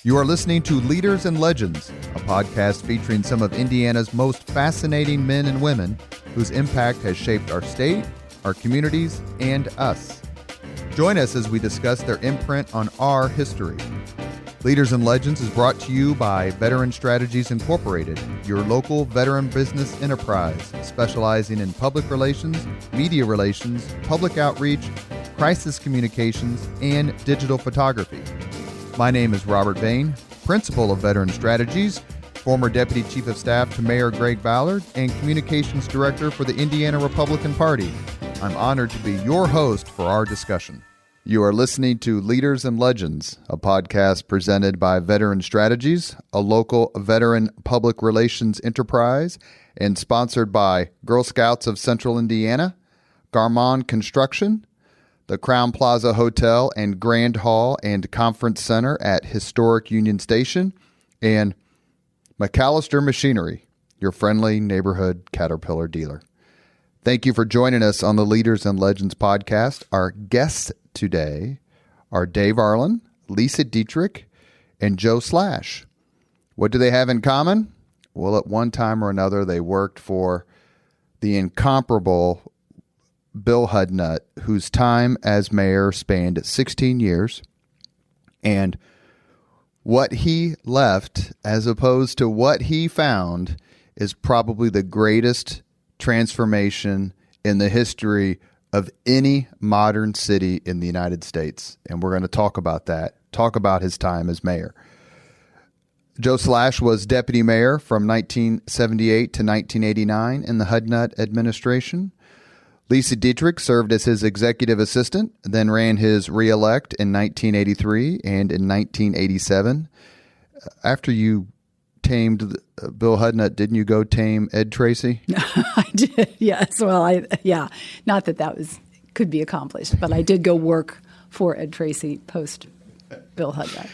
You are listening to Leaders and Legends, a podcast featuring some of Indiana's most fascinating men and women whose impact has shaped our state, our communities, and us. Join us as we discuss their imprint on our history. Leaders and Legends is brought to you by Veteran Strategies Incorporated, your local veteran business enterprise specializing in public relations, media relations, public outreach, crisis communications, and digital photography. My name is Robert Vane, Principal of Veteran Strategies, former Deputy Chief of Staff to Mayor Greg Ballard, and Communications Director for the Indiana Republican Party. I'm honored to be your host for our discussion. You are listening to Leaders and Legends, a podcast presented by Veteran Strategies, a local veteran public relations enterprise, and sponsored by Girl Scouts of Central Indiana, Garmong Construction, the Crowne Plaza Hotel and Grand Hall and Conference Center at Historic Union Station, and MacAllister Machinery, your friendly neighborhood Caterpillar dealer. Thank you for joining us on the Leaders and Legends podcast. Our guests today are Dave Arland, Lesa Dietrick, and Joe Slash. What do they have in common? Well, at one time or another, they worked for the incomparable Bill Hudnut, whose time as mayor spanned 16 years, and what he left as opposed to what he found is probably the greatest transformation in the history of any modern city in the United States. And we're going to talk about that, talk about his time as mayor. Joe Slash was deputy mayor from 1978 to 1989 in the Hudnut administration. Lesa Dietrick served as his executive assistant, then ran his re-elect in 1983 and in 1987. After you tamed Bill Hudnut, didn't you go tame Ed Tracy? I did, yes. Well, not that could be accomplished, but I did go work for Ed Tracy post Bill Hudnut.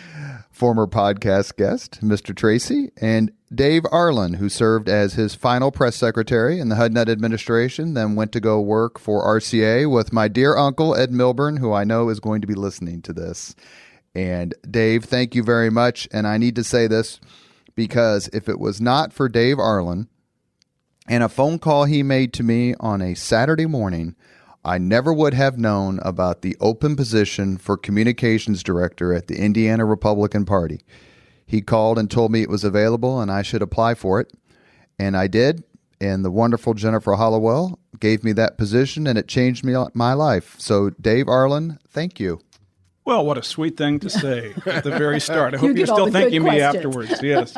Former podcast guest, Mr. Tracy, and Dave Arland, who served as his final press secretary in the Hudnut administration, then went to go work for RCA with my dear uncle, Ed Milburn, who I know is going to be listening to this. And Dave, thank you very much. And I need to say this because if it was not for Dave Arland and a phone call he made to me on a Saturday morning, I never would have known about the open position for communications director at the Indiana Republican Party. He called and told me it was available and I should apply for it. And I did. And the wonderful Jennifer Hollowell gave me that position and it changed my life. So Dave Arland, thank you. Well, what a sweet thing to say at the very start. I hope you're still thanking me afterwards. Yes.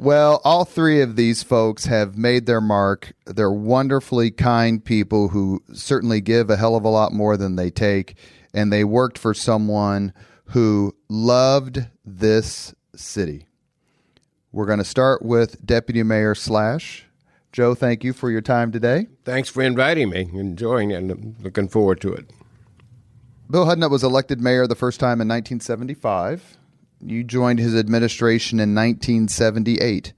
Well, all three of these folks have made their mark. They're wonderfully kind people who certainly give a hell of a lot more than they take. And they worked for someone who loved this city. We're going to start with Deputy Mayor Slash. Joe, thank you for your time today. Thanks for inviting me. Enjoying it and looking forward to it. Bill Hudnut was elected mayor the first time in 1975. You joined his administration in 1978.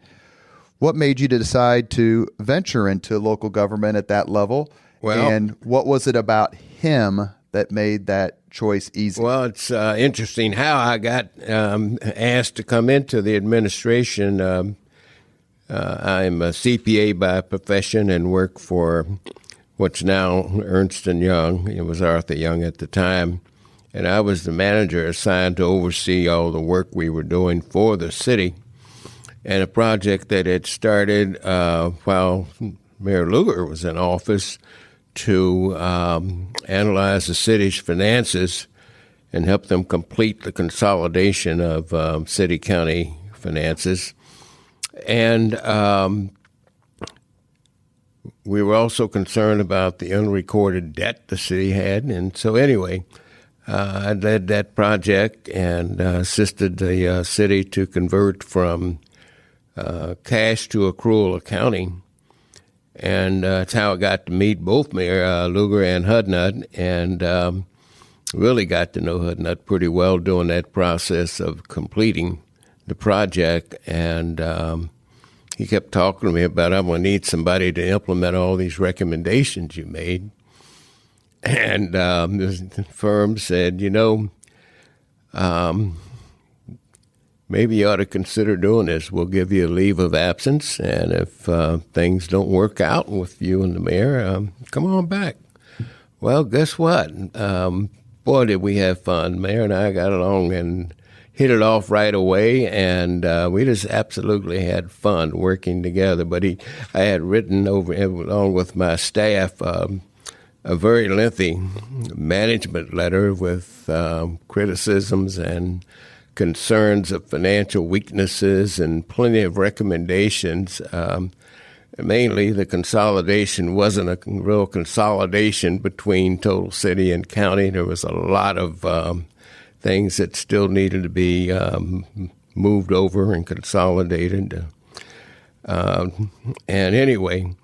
What made you decide to venture into local government at that level? Well, and what was it about him that made that choice easy? Well, it's interesting how I got asked to come into the administration. I'm a CPA by profession and work for what's now Ernst & Young. It was Arthur Young at the time. And I was the manager assigned to oversee all the work we were doing for the city. And a project that had started while Mayor Lugar was in office to analyze the city's finances and help them complete the consolidation of city-county finances. And we were also concerned about the unrecorded debt the city had. And so anyway, I led that project and assisted the city to convert from cash to accrual accounting. And that's how I got to meet both Mayor Lugar and Hudnut, and really got to know Hudnut pretty well during that process of completing the project. And he kept talking to me about, I'm going to need somebody to implement all these recommendations you made. And the firm said, Mayor maybe you ought to consider doing this. We'll give you a leave of absence, and if things don't work out with you and the mayor, come on back. Well, guess what? Boy, did we have fun. Mayor and I got along and hit it off right away, and we just absolutely had fun working together. But I had written along with my staff a very lengthy management letter with criticisms and concerns of financial weaknesses and plenty of recommendations. Mainly, the consolidation wasn't a real consolidation between total city and county. There was a lot of things that still needed to be moved over and consolidated. And anyway,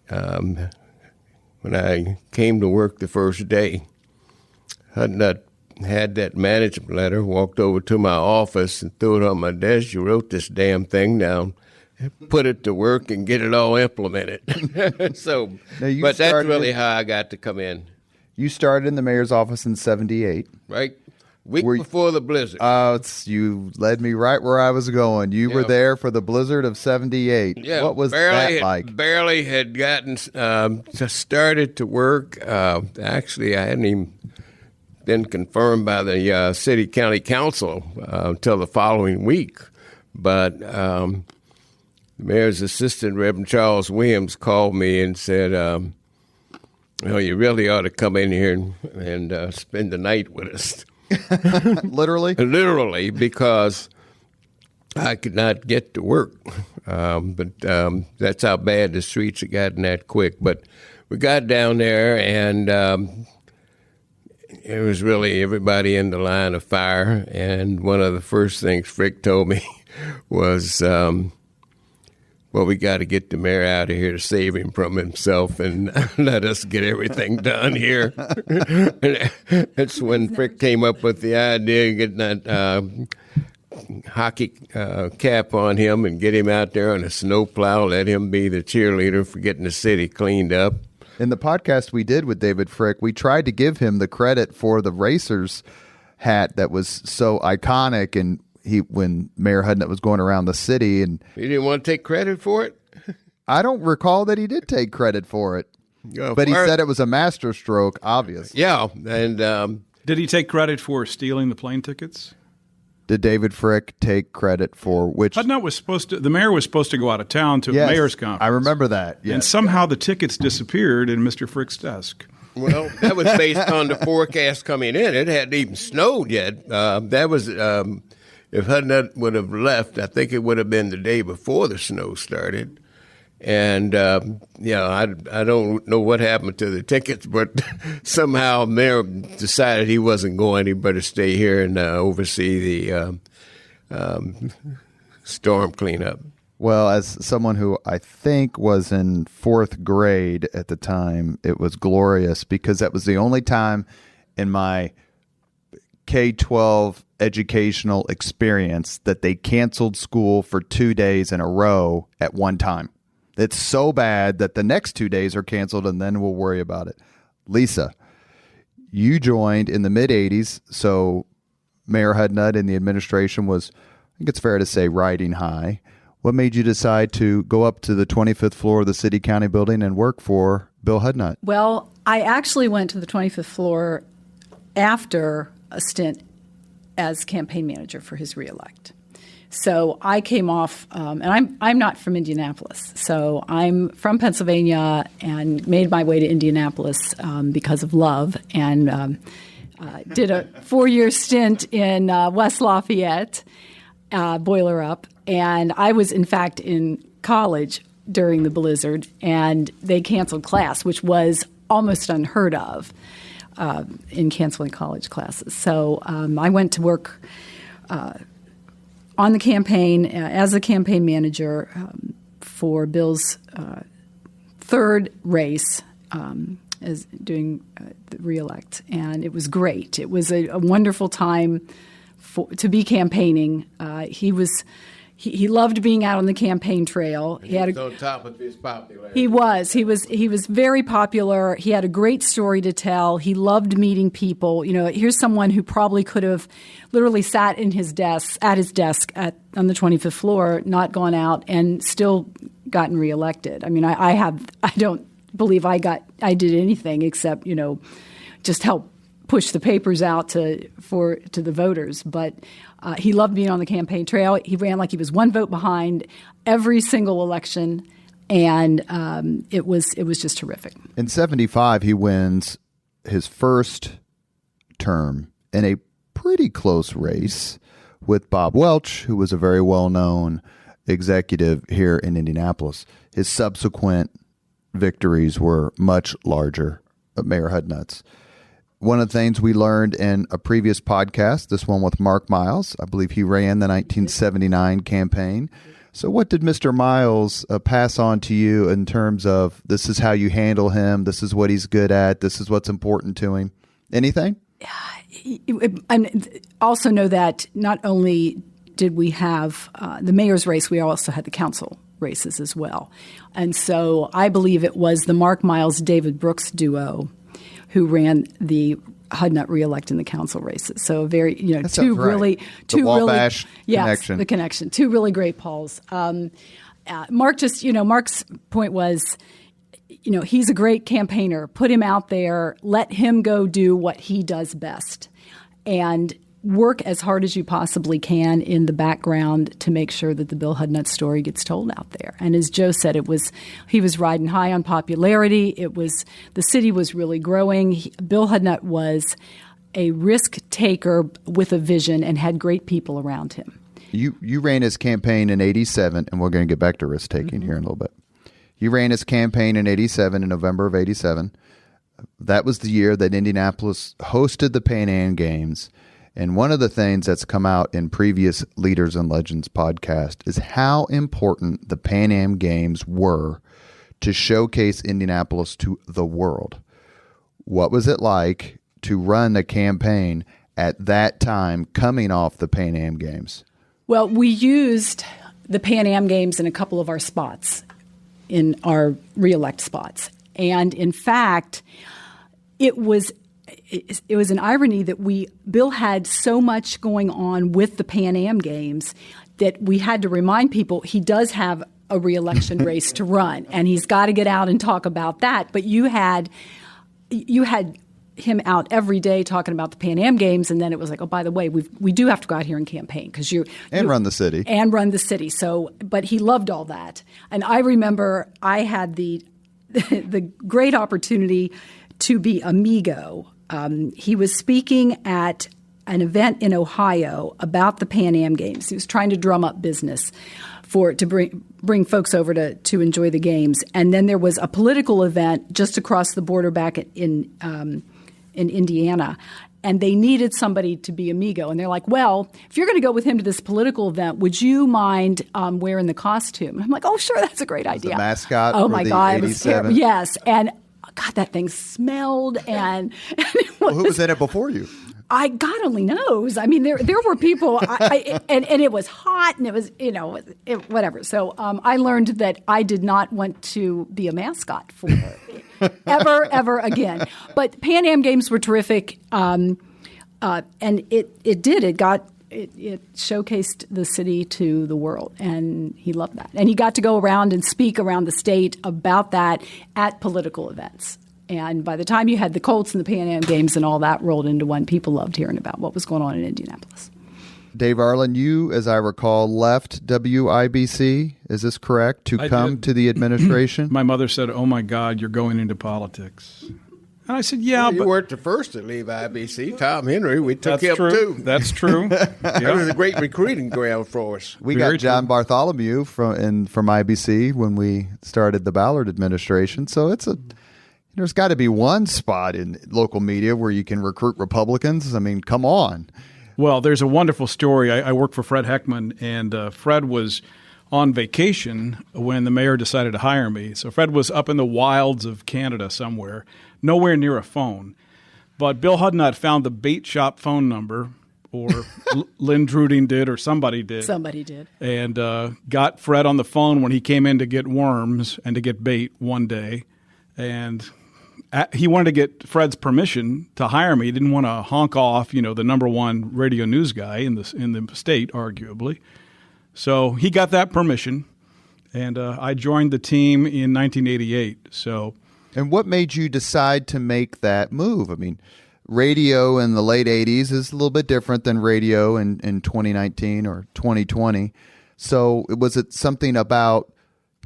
when I came to work the first day, Hudnut had that management letter, walked over to my office and threw it on my desk. You wrote this damn thing down, put it to work, and get it all implemented. But that's really how I got to come in. You started in the mayor's office in 78. Right. Week before the blizzard. You led me right where I was going. You were there for the blizzard of 78. Yeah, what was that like? Barely had gotten started to work. Actually, I hadn't even been confirmed by the city county council until the following week. But the mayor's assistant, Reverend Charles Williams, called me and said, you really ought to come in here and spend the night with us. Literally? Literally, because I could not get to work. But that's how bad the streets had gotten that quick. But we got down there, and it was really everybody in the line of fire. And one of the first things Frick told me was, we got to get the mayor out of here to save him from himself and let us get everything done here. That's when Frick came up with the idea of getting that hockey cap on him and get him out there on a snowplow, let him be the cheerleader for getting the city cleaned up. In the podcast we did with David Frick, we tried to give him the credit for the Racers hat that was so iconic, and when Mayor Hudnut was going around the city, and he didn't want to take credit for it. I don't recall that he did take credit for it, but he said it was a masterstroke, obviously. Yeah, and did he take credit for stealing the plane tickets? Did David Frick take credit for which? Hudnut the mayor was supposed to go out of town to a mayor's conference. I remember that. Yes. And somehow the tickets disappeared in Mr. Frick's desk. Well, that was based on the forecast coming in. It hadn't even snowed yet. That was. If Hudnut would have left, I think it would have been the day before the snow started. And, I don't know what happened to the tickets, but somehow Mayor decided he wasn't going. He better stay here and oversee the storm cleanup. Well, as someone who I think was in fourth grade at the time, it was glorious because that was the only time in my K-12 educational experience that they canceled school for 2 days in a row at one time. It's so bad that the next 2 days are canceled, and then we'll worry about it. Lesa, you joined in the mid-'80s, so Mayor Hudnut and the administration was, I think it's fair to say, riding high. What made you decide to go up to the 25th floor of the city-county building and work for Bill Hudnut? Well, I actually went to the 25th floor after a stint as campaign manager for his reelect. So I came off, and I'm not from Indianapolis. So I'm from Pennsylvania and made my way to Indianapolis because of love, and did a 4-year stint in West Lafayette, Boiler Up. And I was, in fact, in college during the blizzard, and they canceled class, which was almost unheard of. In canceling college classes. So I went to work on the campaign as a campaign manager for Bill's third race as doing the reelect. And it was great. It was a wonderful time to be campaigning. He He loved being out on the campaign trail. He was on top of his popularity. He was very popular. He had a great story to tell. He loved meeting people. Here's someone who probably could have literally sat at his desk on the 25th floor, not gone out, and still gotten reelected. I mean, I don't believe I did anything except just help push the papers out to the voters. But he loved being on the campaign trail. He ran like he was one vote behind every single election, and it was just terrific. In 1975, he wins his first term in a pretty close race with Bob Welch, who was a very well-known executive here in Indianapolis. His subsequent victories were much larger, Mayor Hudnut's. One of the things we learned in a previous podcast, this one with Mark Miles, I believe he ran the 1979 campaign. So what did Mr. Miles pass on to you in terms of this is how you handle him, this is what he's good at, this is what's important to him? Anything? And also know that not only did we have the mayor's race, we also had the council races as well. And so I believe it was the Mark Miles-David Brooks duo who ran the Hudnut reelect in the council races. So very, two really connection. The connection. Two really great polls. Mark's point was, he's a great campaigner. Put him out there. Let him go do what he does best, and work as hard as you possibly can in the background to make sure that the Bill Hudnut story gets told out there. And as Joe said, he was riding high on popularity. The city was really growing. Bill Hudnut was a risk taker with a vision and had great people around him. You ran his campaign in 1987, and we're going to get back to risk taking here in a little bit. You ran his campaign in 1987, in November of 1987. That was the year that Indianapolis hosted the Pan Am Games. And one of the things that's come out in previous Leaders and Legends podcast is how important the Pan Am Games were to showcase Indianapolis to the world. What was it like to run a campaign at that time coming off the Pan Am Games? Well, we used the Pan Am Games in a couple of our spots, in our reelect spots. And in fact, it was an irony that Bill had so much going on with the Pan Am Games that we had to remind people he does have a re-election race to run, and he's got to get out and talk about that. But you had him out every day talking about the Pan Am Games, and then it was like, oh, by the way, we do have to go out here and campaign because run the city and run the city. So, but he loved all that, and I remember I had the great opportunity to be amigo. He was speaking at an event in Ohio about the Pan Am Games. He was trying to drum up business to bring folks over to enjoy the games. And then there was a political event just across the border back in Indiana, and they needed somebody to be amigo. And they're like, well, if you're going to go with him to this political event, would you mind wearing the costume? And I'm like, oh, sure, that's a great idea. The mascot. Oh my God, 87. it was terrible. Yes, and God, that thing smelled, and well, who was in it before you? God only knows. I mean, there were people, and it was hot, and it was whatever. So I learned that I did not want to be a mascot for ever again. But Pan Am Games were terrific, and it did. It showcased the city to the world, and he loved that. And he got to go around and speak around the state about that at political events. And by the time you had the Colts and the Pan Am Games and all that rolled into one, people loved hearing about what was going on in Indianapolis. Dave Arland, you, as I recall, left WIBC. Is this correct? To come to the administration? My mother said, oh, my God, you're going into politics. And I said, yeah, well, but you weren't the first to leave IBC. Tom Henry, we took him true. too. That's true. That was a great recruiting ground for us. We got John Bartholomew from IBC when we started the Ballard administration. So there's got to be one spot in local media where you can recruit Republicans. I mean, come on. Well, there's a wonderful story. I work for Fred Heckman, and Fred was on vacation when the mayor decided to hire me. So Fred was up in the wilds of Canada somewhere, nowhere near a phone. But Bill Hudnut found the bait shop phone number, or Lynn Druding did, or somebody did. Somebody did. And got Fred on the phone when he came in to get worms and to get bait one day. And he wanted to get Fred's permission to hire me. He didn't want to honk off, the number one radio news guy in the state, arguably. So he got that permission, and I joined the team in 1988. So, and what made you decide to make that move? I mean, radio in the late 80s is a little bit different than radio in 2019 or 2020. So was it something about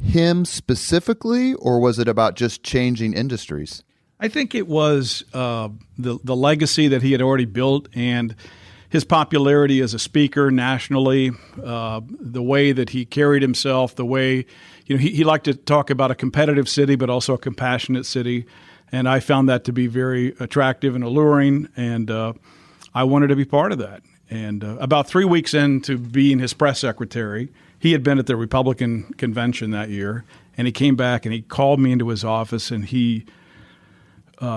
him specifically, or was it about just changing industries? I think it was the legacy that he had already built and his popularity as a speaker nationally, the way that he carried himself, the way he liked to talk about a competitive city but also a compassionate city, and I found that to be very attractive and alluring, and I wanted to be part of that. And about 3 weeks into being his press secretary, he had been at the Republican convention that year, and he came back and he called me into his office, and he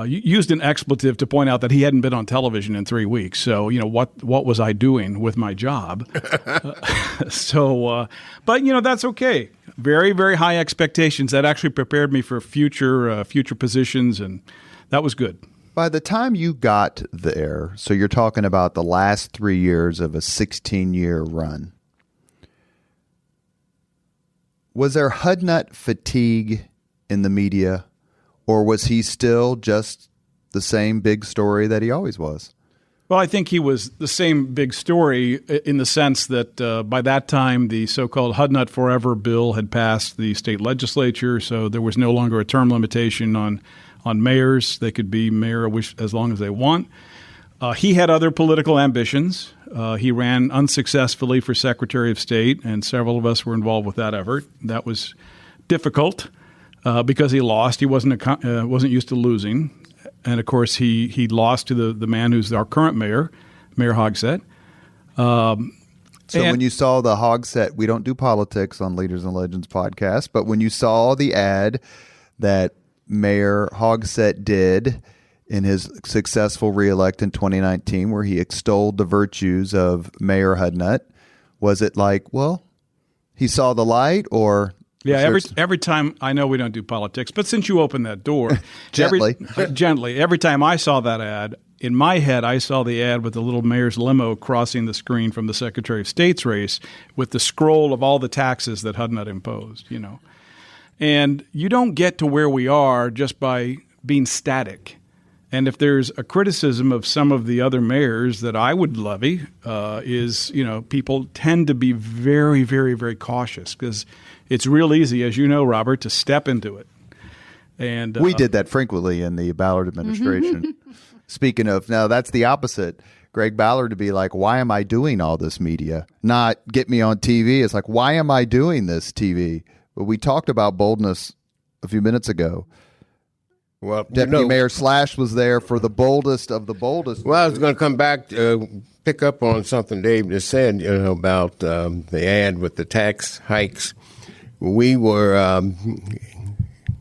used an expletive to point out that he hadn't been on television in 3 weeks. So, what was I doing with my job? But that's okay. Very, very high expectations. That actually prepared me for future positions, and that was good. By the time you got there, so you're talking about the last 3 years of a 16-year run, was there Hudnut fatigue in the media? Or was he still just the same big story that he always was? Well, I think he was the same big story in the sense that by that time, the so-called Hudnut Forever bill had passed the state legislature, so there was no longer a term limitation on mayors. They could be mayor as long as they want. He had other political ambitions. He ran unsuccessfully for Secretary of State, and several of us were involved with that effort. That was difficult. Because he lost, he wasn't used to losing, and of course he lost to the man who's our current mayor, Mayor Hudnut. When you saw the Hudnut, we don't do politics on Leaders and Legends podcast, but when you saw the ad that Mayor Hudnut did in his successful reelect in 2019, where he extolled the virtues of Mayor Hudnut, was it like, well, he saw the light, or? Yeah, every time, I know we don't do politics, but since you opened that door, gently, every time I saw that ad, in my head, I saw the ad with the little mayor's limo crossing the screen from the Secretary of State's race with the scroll of all the taxes that Hudnut imposed, And you don't get to where we are just by being static. And if there's a criticism of some of the other mayors that I would levy is, people tend to be very, very, very cautious because it's real easy, as you know, Robert, to step into it. And we did that frequently in the Ballard administration. Speaking of, now that's the opposite. Greg Ballard to be like, why am I doing all this media? Not get me on TV. It's like, why am I doing this TV? But we talked about boldness a few minutes ago. Well, Deputy Mayor Slash was there for the boldest of the boldest. Well, I was going to come back pick up on something Dave just said, about the ad with the tax hikes. We were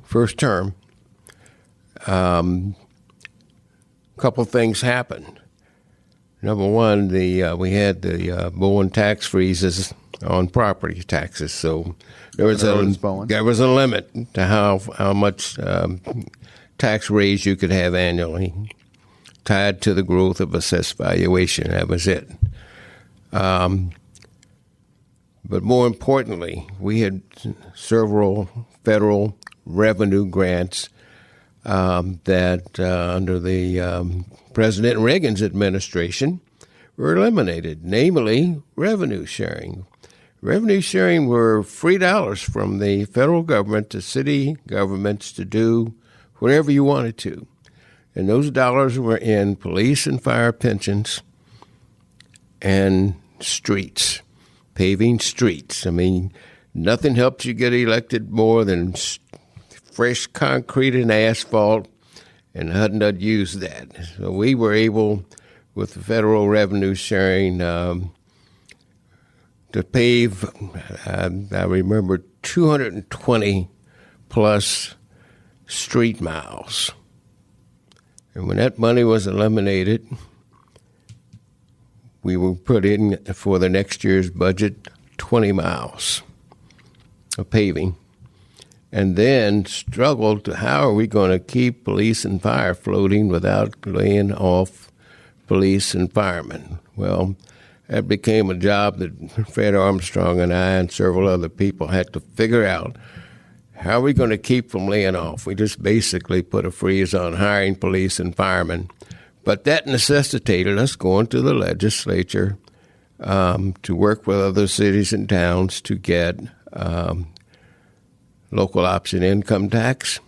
first term. A couple things happened. Number one, we had the Bowen tax freezes on property taxes, so there was a limit to how much tax raise you could have annually, tied to the growth of assessed valuation. That was it. But more importantly, we had several federal revenue grants that under the President Reagan's administration were eliminated, namely revenue sharing. Revenue sharing were free dollars from the federal government to city governments to do whatever you wanted to. And those dollars were in police and fire pensions and streets. Paving streets. I mean, nothing helps you get elected more than fresh concrete and asphalt, and Hudnut used that. So we were able, with the federal revenue sharing, to pave, I remember, 220 plus street miles. And when that money was eliminated, we will put in for the next year's budget 20 miles of paving, and then struggled to how are we going to keep police and fire floating without laying off police and firemen. Well, that became a job that Fred Armstrong and I and several other people had to figure out. How are we going to keep from laying off? We just basically put a freeze on hiring police and firemen. But that necessitated us going to the legislature to work with other cities and towns to get local option income tax,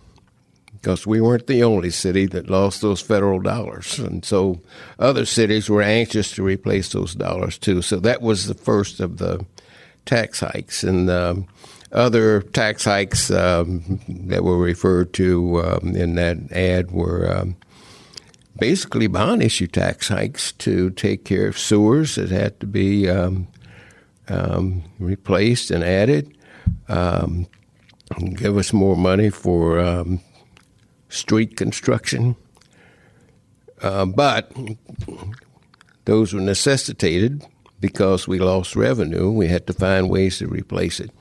because we weren't the only city that lost those federal dollars. And so other cities were anxious to replace those dollars too. So that was the first of the tax hikes. And other tax hikes that were referred to in that ad were basically bond issue tax hikes to take care of sewers that had to be replaced and added, give us more money for street construction. But those were necessitated because we lost revenue. We had to find ways to replace it.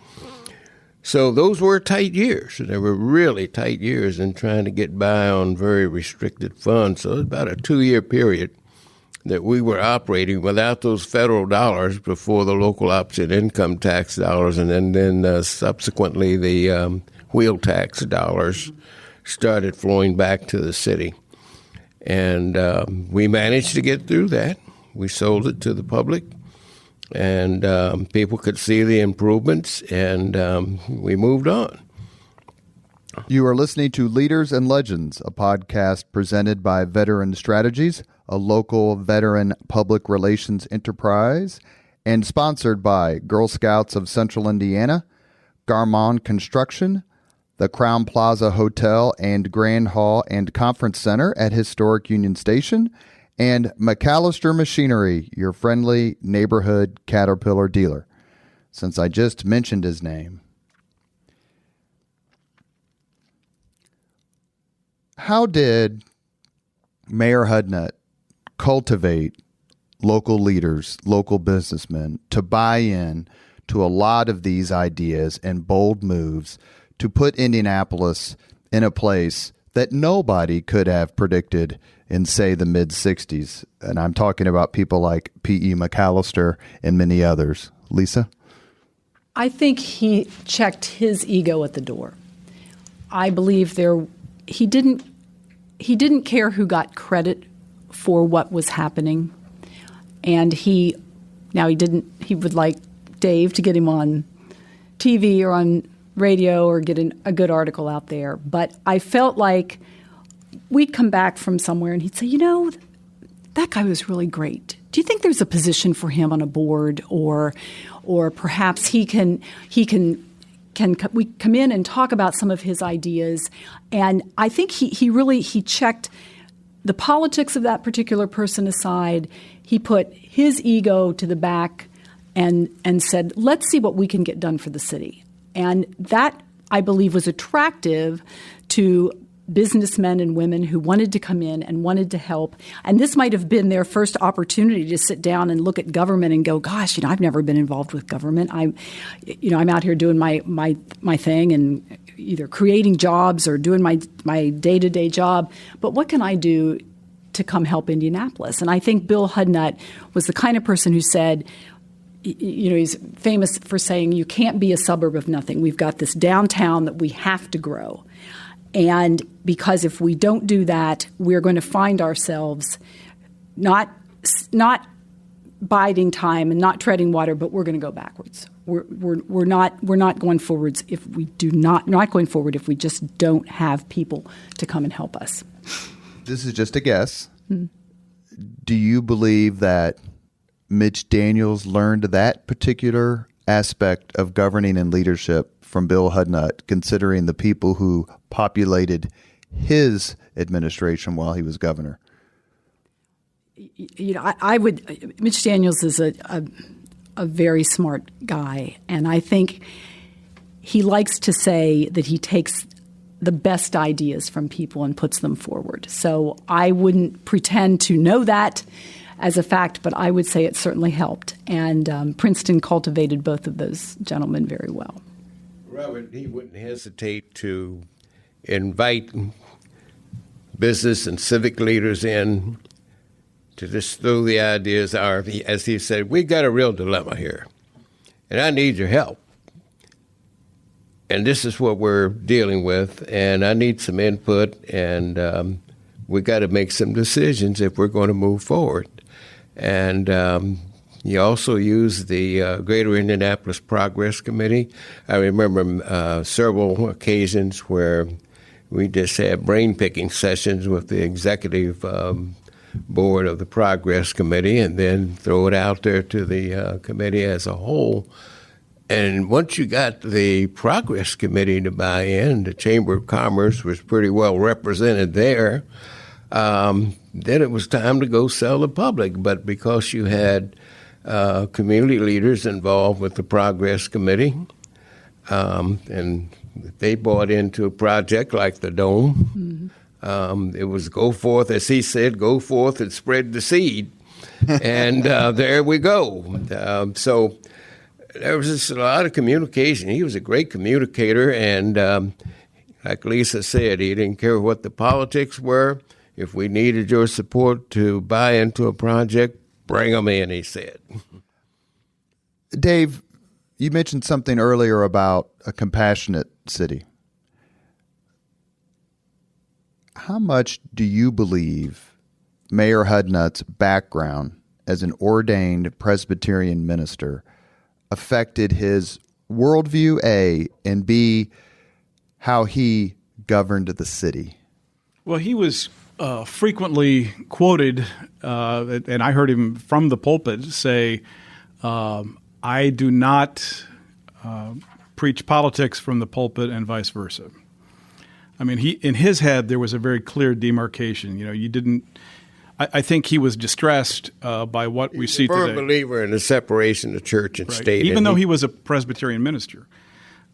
So those were tight years. They were really tight years in trying to get by on very restricted funds. So it was about a 2-year period that we were operating without those federal dollars before the local option income tax dollars, and then subsequently the wheel tax dollars started flowing back to the city. And we managed to get through that. We sold it to the public. And people could see the improvements, and we moved on. You are listening to Leaders and Legends, a podcast presented by Veteran Strategies, a local veteran public relations enterprise, and sponsored by Girl Scouts of Central Indiana, Garmong Construction, the Crowne Plaza Hotel and Grand Hall and Conference Center at Historic Union Station, and MacAllister Machinery, your friendly neighborhood Caterpillar dealer. Since I just mentioned his name, how did Mayor Hudnut cultivate local leaders, local businessmen to buy in to a lot of these ideas and bold moves to put Indianapolis in a place that nobody could have predicted in, say, the mid-'60s? And I'm talking about people like P.E. MacAllister and many others. Lesa? I think he checked his ego at the door. I believe he didn't care who got credit for what was happening. And he would like Dave to get him on TV or on radio or get a good article out there. But I felt like we'd come back from somewhere and he'd say, that guy was really great. Do you think there's a position for him on a board, or perhaps we come in and talk about some of his ideas? And I think he checked the politics of that particular person aside. He put his ego to the back and said, let's see what we can get done for the city. And that, I believe, was attractive to businessmen and women who wanted to come in and wanted to help. And this might have been their first opportunity to sit down and look at government and go, gosh, I've never been involved with government. I'm out here doing my thing and either creating jobs or doing my day-to-day job. But what can I do to come help Indianapolis? And I think Bill Hudnut was the kind of person who said, he's famous for saying, you can't be a suburb of nothing. We've got this downtown that we have to grow. And because if we don't do that, we're going to find ourselves not biding time and not treading water, but we're going to go backwards. We're not going forwards if we do not going forward if we just don't have people to come and help us. This is just a guess. Do you believe that Mitch Daniels learned that particular aspect of governing and leadership from Bill Hudnut, considering the people who populated his administration while he was governor? Mitch Daniels is a very smart guy, and I think he likes to say that he takes the best ideas from people and puts them forward. So I wouldn't pretend to know that. as a fact, but I would say it certainly helped. And Princeton cultivated both of those gentlemen very well. Robert, he wouldn't hesitate to invite business and civic leaders in to just throw the ideas out. As he said, we got a real dilemma here, and I need your help. And this is what we're dealing with, and I need some input, and we got to make some decisions if we're going to move forward. And you also use the Greater Indianapolis Progress Committee. I remember several occasions where we just had brain-picking sessions with the executive board of the Progress Committee and then throw it out there to the committee as a whole. And once you got the Progress Committee to buy in, the Chamber of Commerce was pretty well represented there, then it was time to go sell the public. But because you had community leaders involved with the Progress Committee, and they bought into a project like the Dome, it was go forth, as he said, go forth and spread the seed. And there we go. So there was just a lot of communication. He was a great communicator, and like Lesa said, he didn't care what the politics were. If we needed your support to buy into a project, bring them in, he said. Dave, you mentioned something earlier about a compassionate city. How much do you believe Mayor Hudnut's background as an ordained Presbyterian minister affected his worldview, A, and B, how he governed the city? Well, he was frequently quoted, and I heard him from the pulpit say, I do not preach politics from the pulpit and vice versa. I mean, in his head, there was a very clear demarcation. You know, you didn't. I think he was distressed by what we see today. He's a firm believer in the separation of church and state. Even though he was a Presbyterian minister.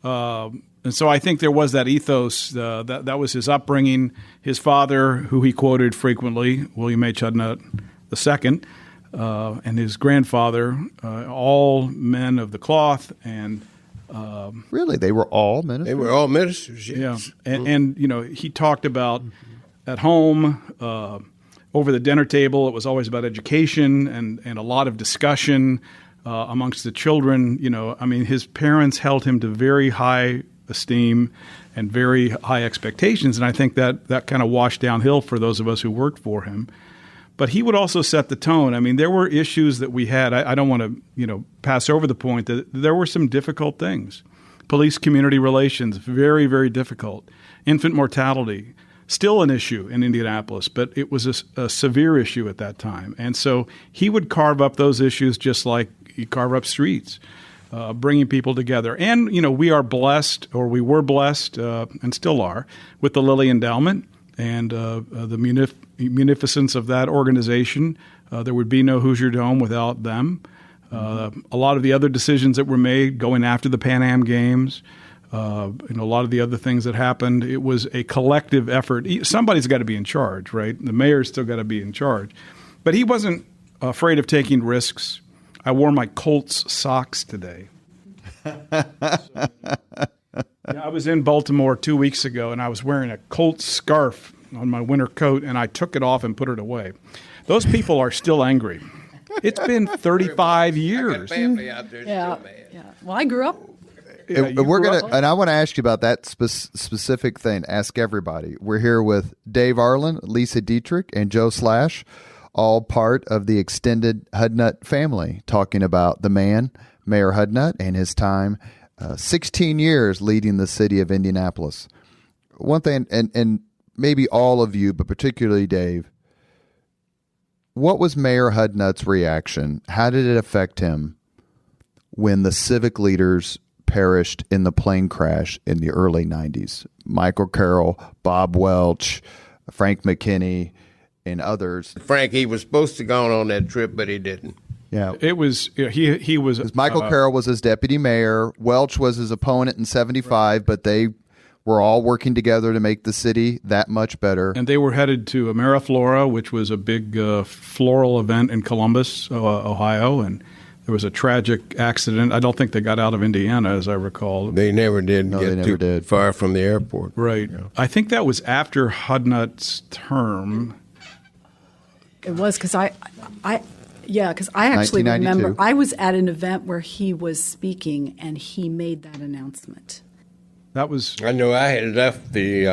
And so I think there was that ethos. That was his upbringing. His father, who he quoted frequently, William H. Hudnut II, and his grandfather, all men of the cloth. And really, they were all ministers? They were all ministers, yes. Yeah. And you know, he talked about at home, over the dinner table, it was always about education and a lot of discussion amongst the children. You know, I mean, his parents held him to very high esteem and very high expectations, and I think that kind of washed downhill for those of us who worked for him. But he would also set the tone. I mean, there were issues that we had. I don't want to, pass over the point that there were some difficult things. Police-community relations, very, very difficult. Infant mortality, still an issue in Indianapolis, but it was a severe issue at that time. And so he would carve up those issues just like he carved up streets, bringing people together. And, we are blessed, or we were blessed, and still are, with the Lilly Endowment and the munificence of that organization. There would be no Hoosier Dome without them. A lot of the other decisions that were made going after the Pan Am Games, a lot of the other things that happened, it was a collective effort. Somebody's got to be in charge, right? The mayor's still got to be in charge. But he wasn't afraid of taking risks. I wore my Colts socks today. I was in Baltimore 2 weeks ago, and I was wearing a Colts scarf on my winter coat, and I took it off and put it away. Those people are still angry. It's been 35 years. I got family out there still mad. Yeah. Well, I grew up. And I want to ask you about that specific thing. Ask everybody. We're here with Dave Arland, Lesa Dietrick, and Joe Slash, all part of the extended Hudnut family, talking about the man, Mayor Hudnut, and his time, 16 years leading the city of Indianapolis. One thing, and maybe all of you, but particularly Dave, what was Mayor Hudnut's reaction? How did it affect him when the civic leaders perished in the plane crash in the early 90s? Michael Carroll, Bob Welch, Frank McKinney, and others. Frank, he was supposed to go on that trip, but he didn't. Yeah, it was he was. Michael Carroll was his deputy mayor. Welch was his opponent in '75, but they We're all working together to make the city that much better. And they were headed to Ameriflora, which was a big floral event in Columbus, Ohio, and there was a tragic accident. I don't think they got out of Indiana, as I recall. They never did did. Far from the airport. Right. Yeah. I think that was after Hudnut's term. It was because I actually remember I was at an event where he was speaking and he made that announcement. That was. I know I had left the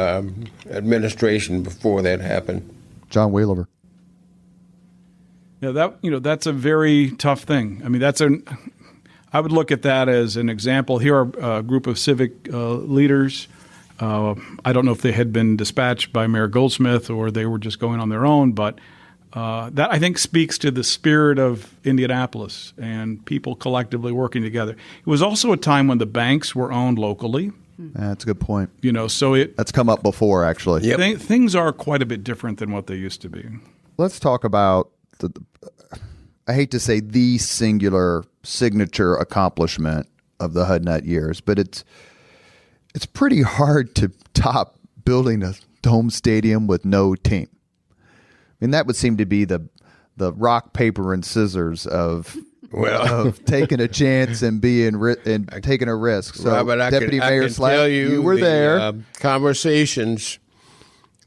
administration before that happened. John Wheelover. Yeah, that's a very tough thing. I mean, I would look at that as an example. Here are a group of civic leaders. I don't know if they had been dispatched by Mayor Goldsmith or they were just going on their own, but that I think speaks to the spirit of Indianapolis and people collectively working together. It was also a time when the banks were owned locally. That's a good point. So that's come up before, actually. Yep. Things are quite a bit different than what they used to be. Let's talk about I hate to say the singular signature accomplishment of the Hudnut years, but it's pretty hard to top building a dome stadium with no team. I mean, that would seem to be the rock, paper, and scissors of taking a chance and taking a risk. So, Robert, Deputy Mayor Slack, tell you were there. Conversations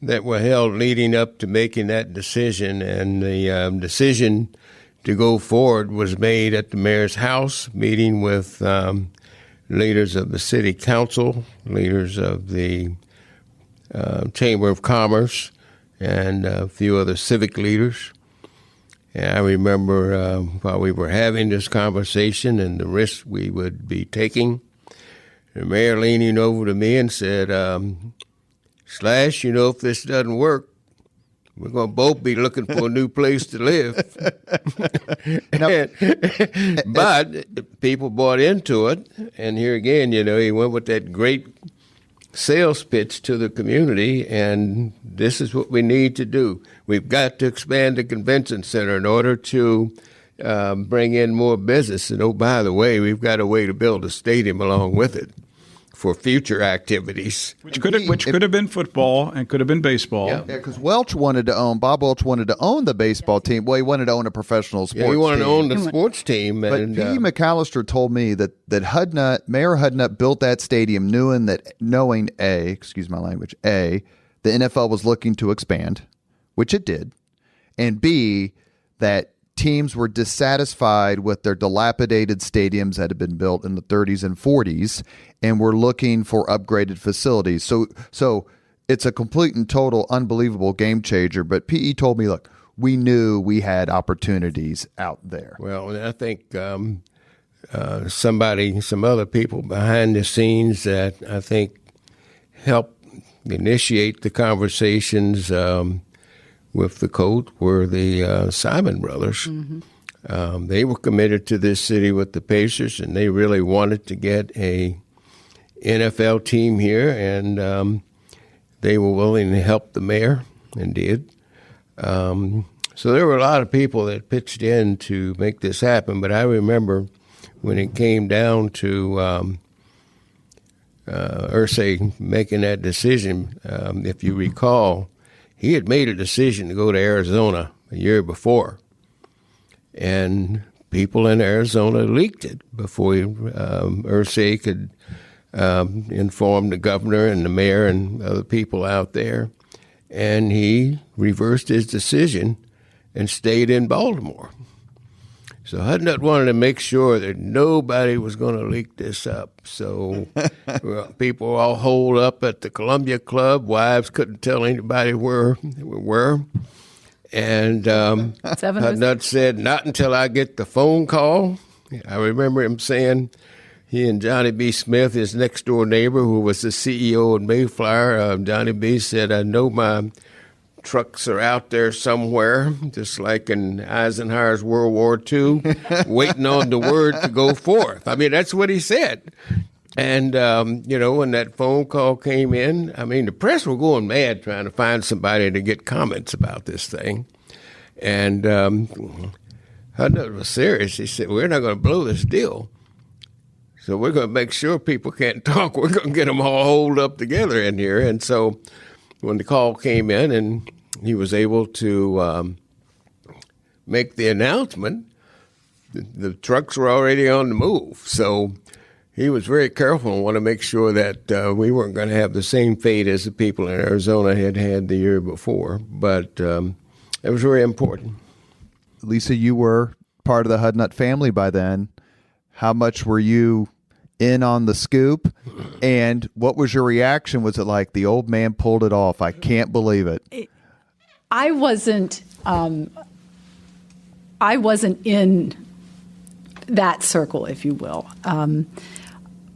that were held leading up to making that decision, and the decision to go forward was made at the mayor's house, meeting with leaders of the city council, leaders of the Chamber of Commerce, and a few other civic leaders. And I remember while we were having this conversation and the risks we would be taking, the mayor leaning over to me and said, Slash, if this doesn't work, we're going to both be looking for a new place to live. But people bought into it. And here again, he went with that great sales pitch to the community. And this is what we need to do. We've got to expand the convention center in order to bring in more business. And, oh, by the way, we've got a way to build a stadium along with it for future activities. Which could have been football and could have been baseball. Yeah, because Bob Welch wanted to own the baseball team. Well, he wanted to own a professional sports team. He wanted to own the sports team. But P. MacAllister told me that Mayor Hudnut built that stadium knowing the NFL was looking to expand, which it did, and B, that teams were dissatisfied with their dilapidated stadiums that had been built in the 30s and 40s and were looking for upgraded facilities. So it's a complete and total unbelievable game changer. But PE told me, look, we knew we had opportunities out there. Well, I think some other people behind the scenes that I think helped initiate the conversations with the coach were the Simon brothers. Mm-hmm. They were committed to this city with the Pacers, and they really wanted to get a NFL team here, and they were willing to help the mayor, and did. So there were a lot of people that pitched in to make this happen, but I remember when it came down to Irsay making that decision, if you recall, he had made a decision to go to Arizona a year before, and people in Arizona leaked it before Irsay could inform the governor and the mayor and other people out there, and he reversed his decision and stayed in Baltimore. So Hudnut wanted to make sure that nobody was going to leak this up. So people were all holed up at the Columbia Club. Wives couldn't tell anybody where we were. And Hudnut said, not until I get the phone call. I remember him saying, he and Johnny B. Smith, his next-door neighbor, who was the CEO of Mayflower, Johnny B. said, I know my trucks are out there somewhere, just like in Eisenhower's World War II, waiting on the word to go forth. I mean, that's what he said. And, when that phone call came in, I mean, the press were going mad trying to find somebody to get comments about this thing. And Hudnut was serious. He said, we're not going to blow this deal. So we're going to make sure people can't talk. We're going to get them all holed up together in here. And so when the call came in and he was able to make the announcement, the trucks were already on the move. So he was very careful and wanted to make sure that we weren't going to have the same fate as the people in Arizona had had the year before. But it was very important. Lesa, you were part of the Hudnut family by then. How much were you in on the scoop? And what was your reaction? Was it like the old man pulled it off? I can't believe it. I wasn't in that circle, if you will.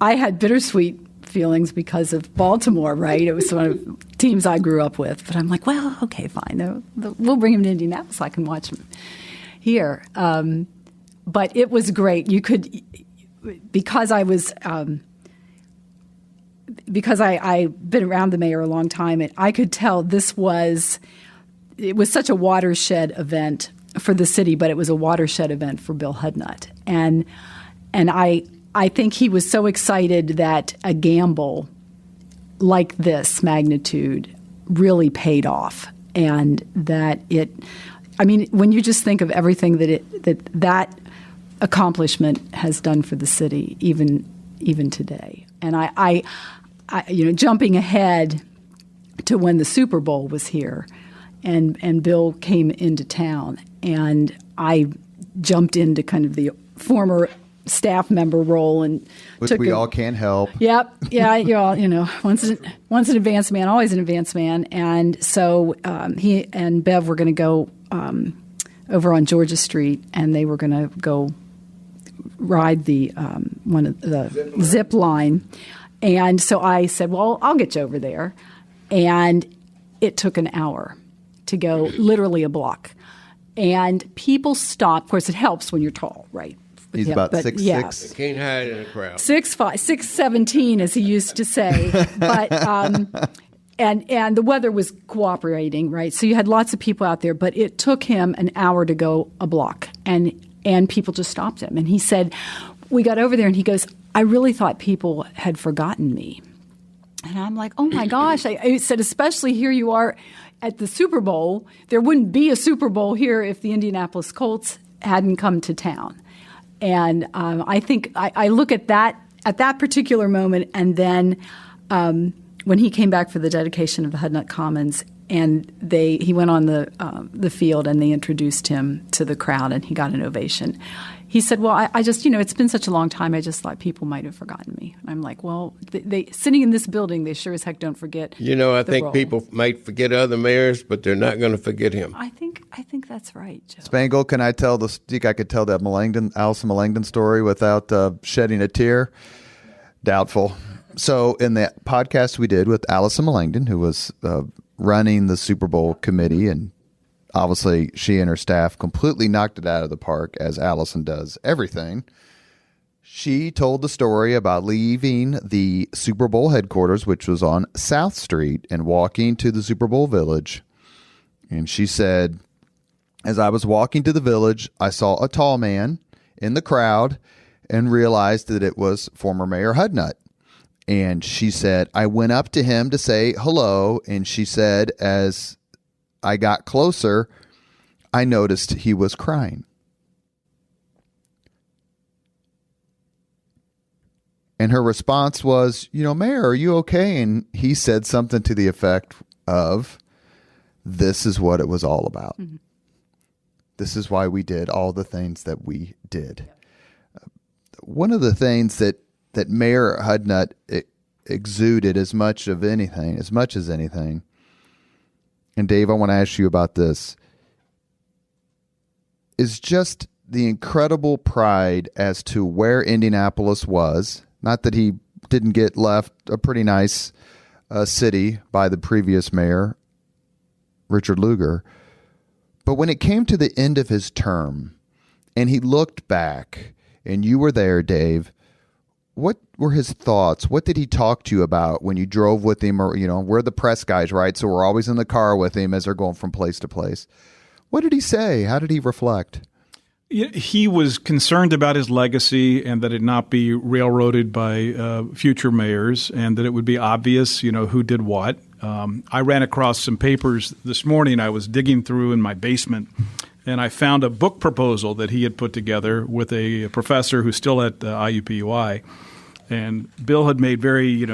I had bittersweet feelings because of Baltimore, right? It was one of the teams I grew up with. But I'm like, well, okay, fine. We'll bring him to Indianapolis so I can watch him here. But it was great. You could, because I was, because I've been around the mayor a long time, and I could tell it was such a watershed event for the city, but it was a watershed event for Bill Hudnut. And I think he was so excited that a gamble like this magnitude really paid off, and that when you just think of everything that accomplishment has done for the city, even today. And I jumping ahead to when the Super Bowl was here, and Bill came into town, and I jumped into kind of the former staff member role, and which we all can't help. Yep, yeah, once an advance man, always an advance man, and so he and Bev were going to go over on Georgia Street, and they were going to go ride the one of the zip line, and so I said, "Well, I'll get you over there," and it took an hour to go, literally a block, and people stopped. Of course, it helps when you're tall, right? He's about 6'6". Yeah. Can't hide in a crowd. 6'5", 6'17", as he used to say. But and the weather was cooperating, right? So you had lots of people out there, but it took him an hour to go a block, and people just stopped him. And he said, we got over there, and he goes, I really thought people had forgotten me. And I'm like, oh my gosh. I said, especially here you are at the Super Bowl. There wouldn't be a Super Bowl here if the Indianapolis Colts hadn't come to town. And I think I look at that particular moment, and then when he came back for the dedication of the Hudnut Commons, and he went on the field, and they introduced him to the crowd, and he got an ovation. He said, well, I just, it's been such a long time, I just thought people might have forgotten me. And I'm like, well, they sitting in this building, they sure as heck don't forget I think role. People might forget other mayors, but they're not going to forget him. I think that's right, Joe. Spangle, can I tell I could tell that Allison Millington story without shedding a tear? Doubtful. So in the podcast we did with Allison Millington, who was running the Super Bowl committee, and obviously she and her staff completely knocked it out of the park, as Allison does everything. She told the story about leaving the Super Bowl headquarters, which was on South Street, and walking to the Super Bowl village. And she said, as I was walking to the village, I saw a tall man in the crowd and realized that it was former Mayor Hudnut. And she said, I went up to him to say hello. And she said, as I got closer, I noticed he was crying. And her response was, Mayor, are you okay? And he said something to the effect of, this is what it was all about. Mm-hmm. This is why we did all the things that we did. One of the things that Mayor Hudnut exuded as much as anything, and Dave, I want to ask you about this, is just the incredible pride as to where Indianapolis was. Not that he didn't get left a pretty nice city by the previous mayor, Richard Lugar. But when it came to the end of his term and he looked back, and you were there, Dave, what were his thoughts? What did he talk to you about when you drove with him? Or, we're the press guys, right? So we're always in the car with him as they're going from place to place. What did he say? How did he reflect? He was concerned about his legacy and that it not be railroaded by future mayors, and that it would be obvious, who did what. I ran across some papers this morning. I was digging through in my basement, and I found a book proposal that he had put together with a professor who's still at IUPUI. And Bill had made very,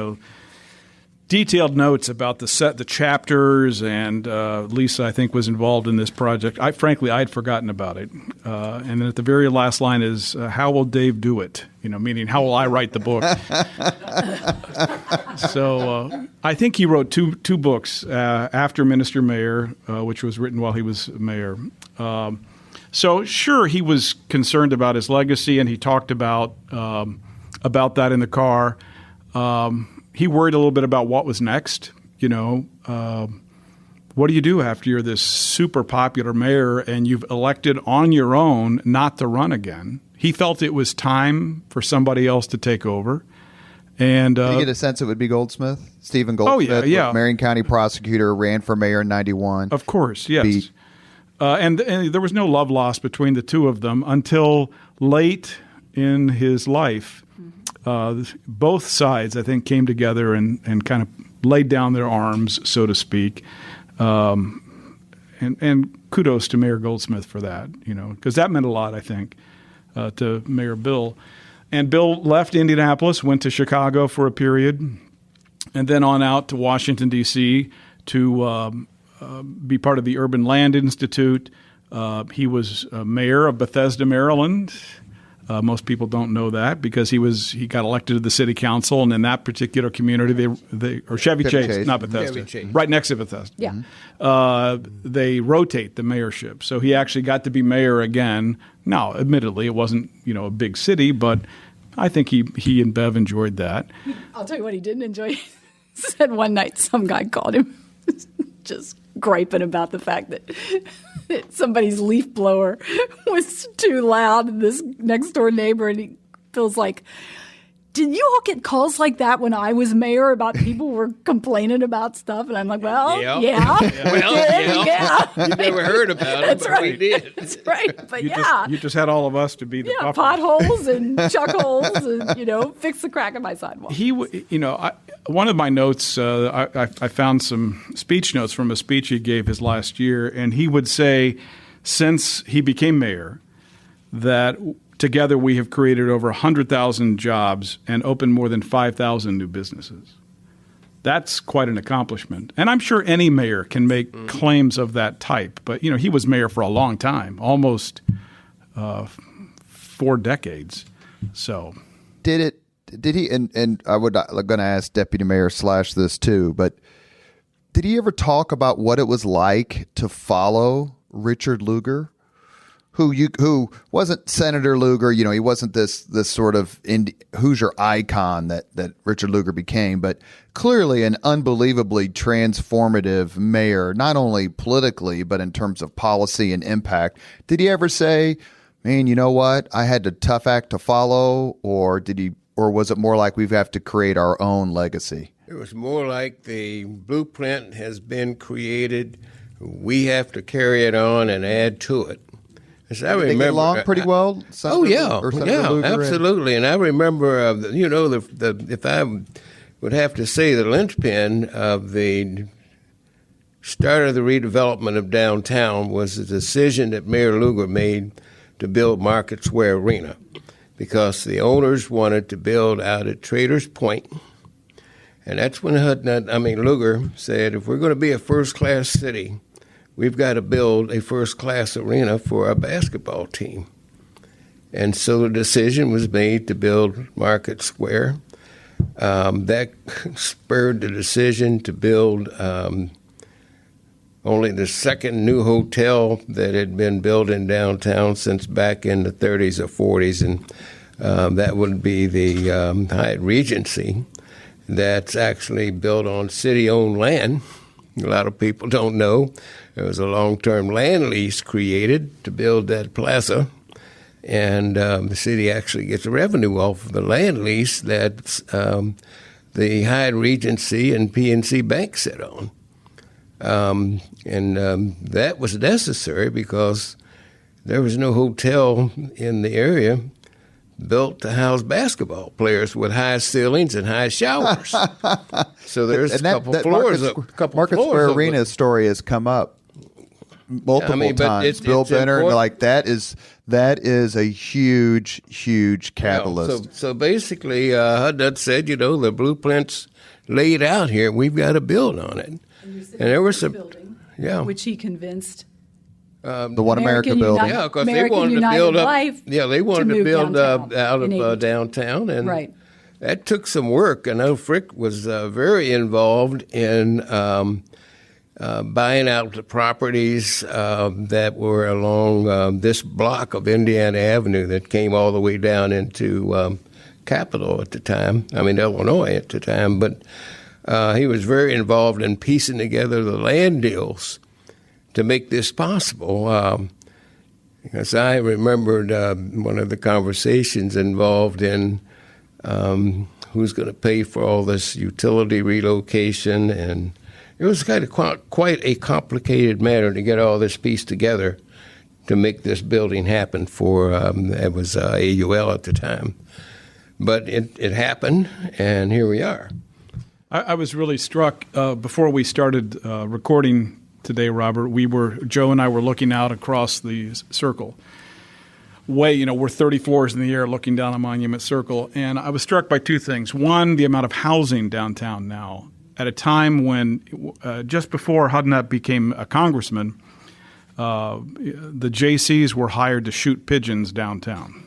detailed notes about the chapters, and Lesa, I think, was involved in this project. Frankly, I'd forgotten about it. And then at the very last line is, how will Dave do it? Meaning, how will I write the book? So I think he wrote two books after Minister Mayor, which was written while he was mayor. So sure, he was concerned about his legacy, and he talked about that in the car. He worried a little bit about what was next. What do you do after you're this super popular mayor and you've elected on your own not to run again? He felt it was time for somebody else to take over. And did you get a sense it would be Goldsmith? Stephen Goldsmith, oh, yeah. Marion County prosecutor, ran for mayor in 91. Of course, yes. And there was no love lost between the two of them until late in his life. Both sides, I think, came together and kind of laid down their arms, so to speak. And kudos to Mayor Goldsmith for that, because that meant a lot, I think, to Mayor Bill. And Bill left Indianapolis, went to Chicago for a period, and then on out to Washington, D.C. to be part of the Urban Land Institute. He was mayor of Bethesda, Maryland. Most people don't know that because he got elected to the city council, and in that particular community, or Chevy Chase, not Bethesda, right next to Bethesda. Yeah. They rotate the mayorship, so he actually got to be mayor again. Now, admittedly, it wasn't a big city, but I think he and Bev enjoyed that. I'll tell you what he didn't enjoy. He said one night some guy called him just griping about the fact that somebody's leaf blower was too loud, and this next door neighbor, and he feels like, did you all get calls like that when I was mayor about people were complaining about stuff? And I'm like, well, yeah. You never heard about it, That's but right. we did. That's right. But You just had all of us to be the buffer. potholes and chuck holes and, fix the crack in my sidewalk. One of my notes, I found some speech notes from a speech he gave his last year, and he would say, since he became mayor, that together we have created over 100,000 jobs and opened more than 5,000 new businesses. That's quite an accomplishment. And I'm sure any mayor can make claims of that type. But, he was mayor for a long time, almost 4 decades. So Did he, and I'm going to ask Deputy Mayor Slash this too, but did he ever talk about what it was like to follow Richard Lugar? Who wasn't Senator Lugar, he wasn't this sort of Hoosier icon that Richard Lugar became, but clearly an unbelievably transformative mayor, not only politically, but in terms of policy and impact. Did he ever say, man, you know what, I had a tough act to follow, or was it more like we have to create our own legacy? It was more like the blueprint has been created. We have to carry it on and add to it. Did they get along pretty well? Absolutely. And I remember, if I would have to say the linchpin of the start of the redevelopment of downtown was the decision that Mayor Lugar made to build Market Square Arena, because the owners wanted to build out at Traders Point. And that's when Lugar said, if we're going to be a first-class city, we've got to build a first-class arena for our basketball team. And so the decision was made to build Market Square. That spurred the decision to build only the second new hotel that had been built in downtown since back in the 30s or 40s, and that would be the Hyatt Regency. That's actually built on city-owned land. A lot of people don't know. There was a long-term land lease created to build that plaza, and the city actually gets revenue off of the land lease that the Hyatt Regency and PNC Bank sit on. And that was necessary because there was no hotel in the area built to house basketball players with high ceilings and high showers. So there's a couple floors. Market Square Arena story has come up multiple times. Bill Benner, like that is a huge catalyst. Yeah, so basically, Hudnut said, the blueprint's laid out here. We've got to build on it. And there was some building, yeah, which he convinced. The One America building. Yeah, because they wanted to build up. Yeah, they wanted to build out of downtown, and right. That took some work. I know Frick was very involved in buying out the properties that were along this block of Indiana Avenue that came all the way down into Capitol at the time. I mean, Illinois at the time. But he was very involved in piecing together the land deals to make this possible. Because I remembered one of the conversations involved in who's going to pay for all this utility relocation, and it was kind of quite a complicated matter to get all this piece together to make this building happen for, it was AUL at the time. But it happened, and here we are. I was really struck before we started recording today, Robert. Joe and I were looking out across the circle. We're 30 floors in the air looking down on Monument Circle, and I was struck by two things. One, the amount of housing downtown now. At a time when, just before Hudnut became a congressman, the JCs were hired to shoot pigeons downtown.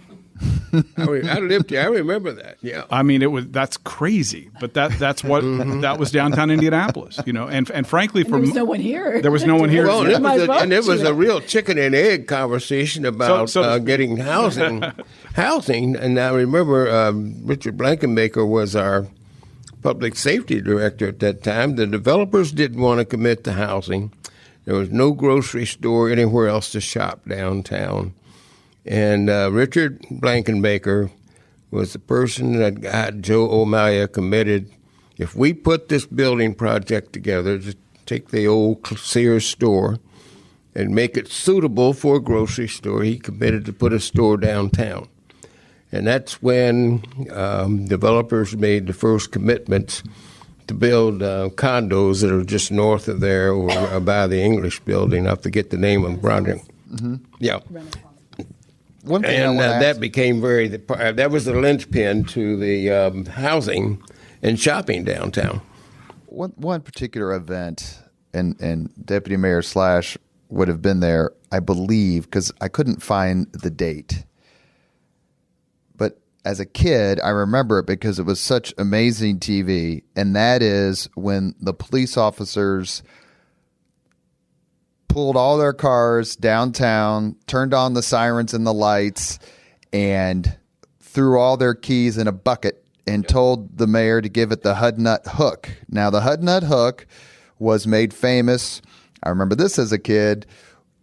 I lived here. I remember that. Yeah. I mean, that's crazy, but that's what that was downtown Indianapolis. And frankly, there was no one here. There was no one here. Well, it was a real chicken and egg conversation about getting housing. And I remember Richard Blankenbaker was our public safety director at that time. The developers didn't want to commit to housing. There was no grocery store anywhere else to shop downtown. And Richard Blankenbaker was the person that got Joe O'Malley committed. If we put this building project together, just take the old Sears store and make it suitable for a grocery store, he committed to put a store downtown. And that's when developers made the first commitments to build condos that are just north of there or by the English building. I forget the name of the project. Mm-hmm. Yeah. One thing and that became that was the linchpin to the housing and shopping downtown. One particular event, and Deputy Mayor Slash would have been there, I believe, because I couldn't find the date. But as a kid, I remember it because it was such amazing TV, and that is when the police officers pulled all their cars downtown, turned on the sirens and the lights, and threw all their keys in a bucket and told the mayor to give it the Hudnut hook. Now, the Hudnut hook was made famous. I remember this as a kid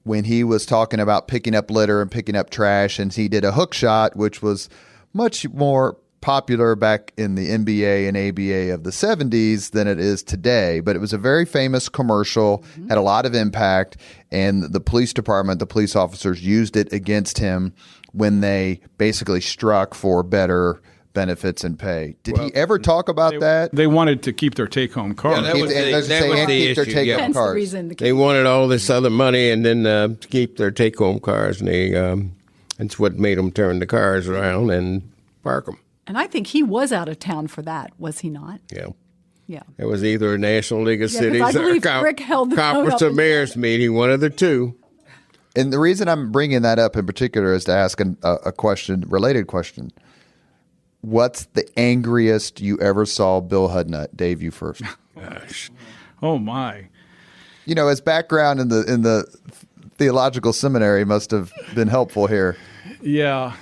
when he was talking about picking up litter and picking up trash, and he did a hook shot, which was much more popular back in the NBA and ABA of the 70s than it is today. But it was a very famous commercial, had a lot of impact, and the police department, the police officers used it against him when they basically struck for better benefits and pay. Did he ever talk about that? They wanted to keep their take-home cars. Yeah, that was the issue. They wanted all this other money and then to keep their take-home cars, and that's what made them turn the cars around and park them. And I think he was out of town for that, was he not? Yeah. Yeah. It was either a National League of Cities or a Conference of Mayors meeting, one of the two. And the reason I'm bringing that up in particular is to ask a question, related question. What's the angriest you ever saw Bill Hudnut? Dave, you first. Gosh. Oh, my. His background in the theological seminary must have been helpful here. Yeah.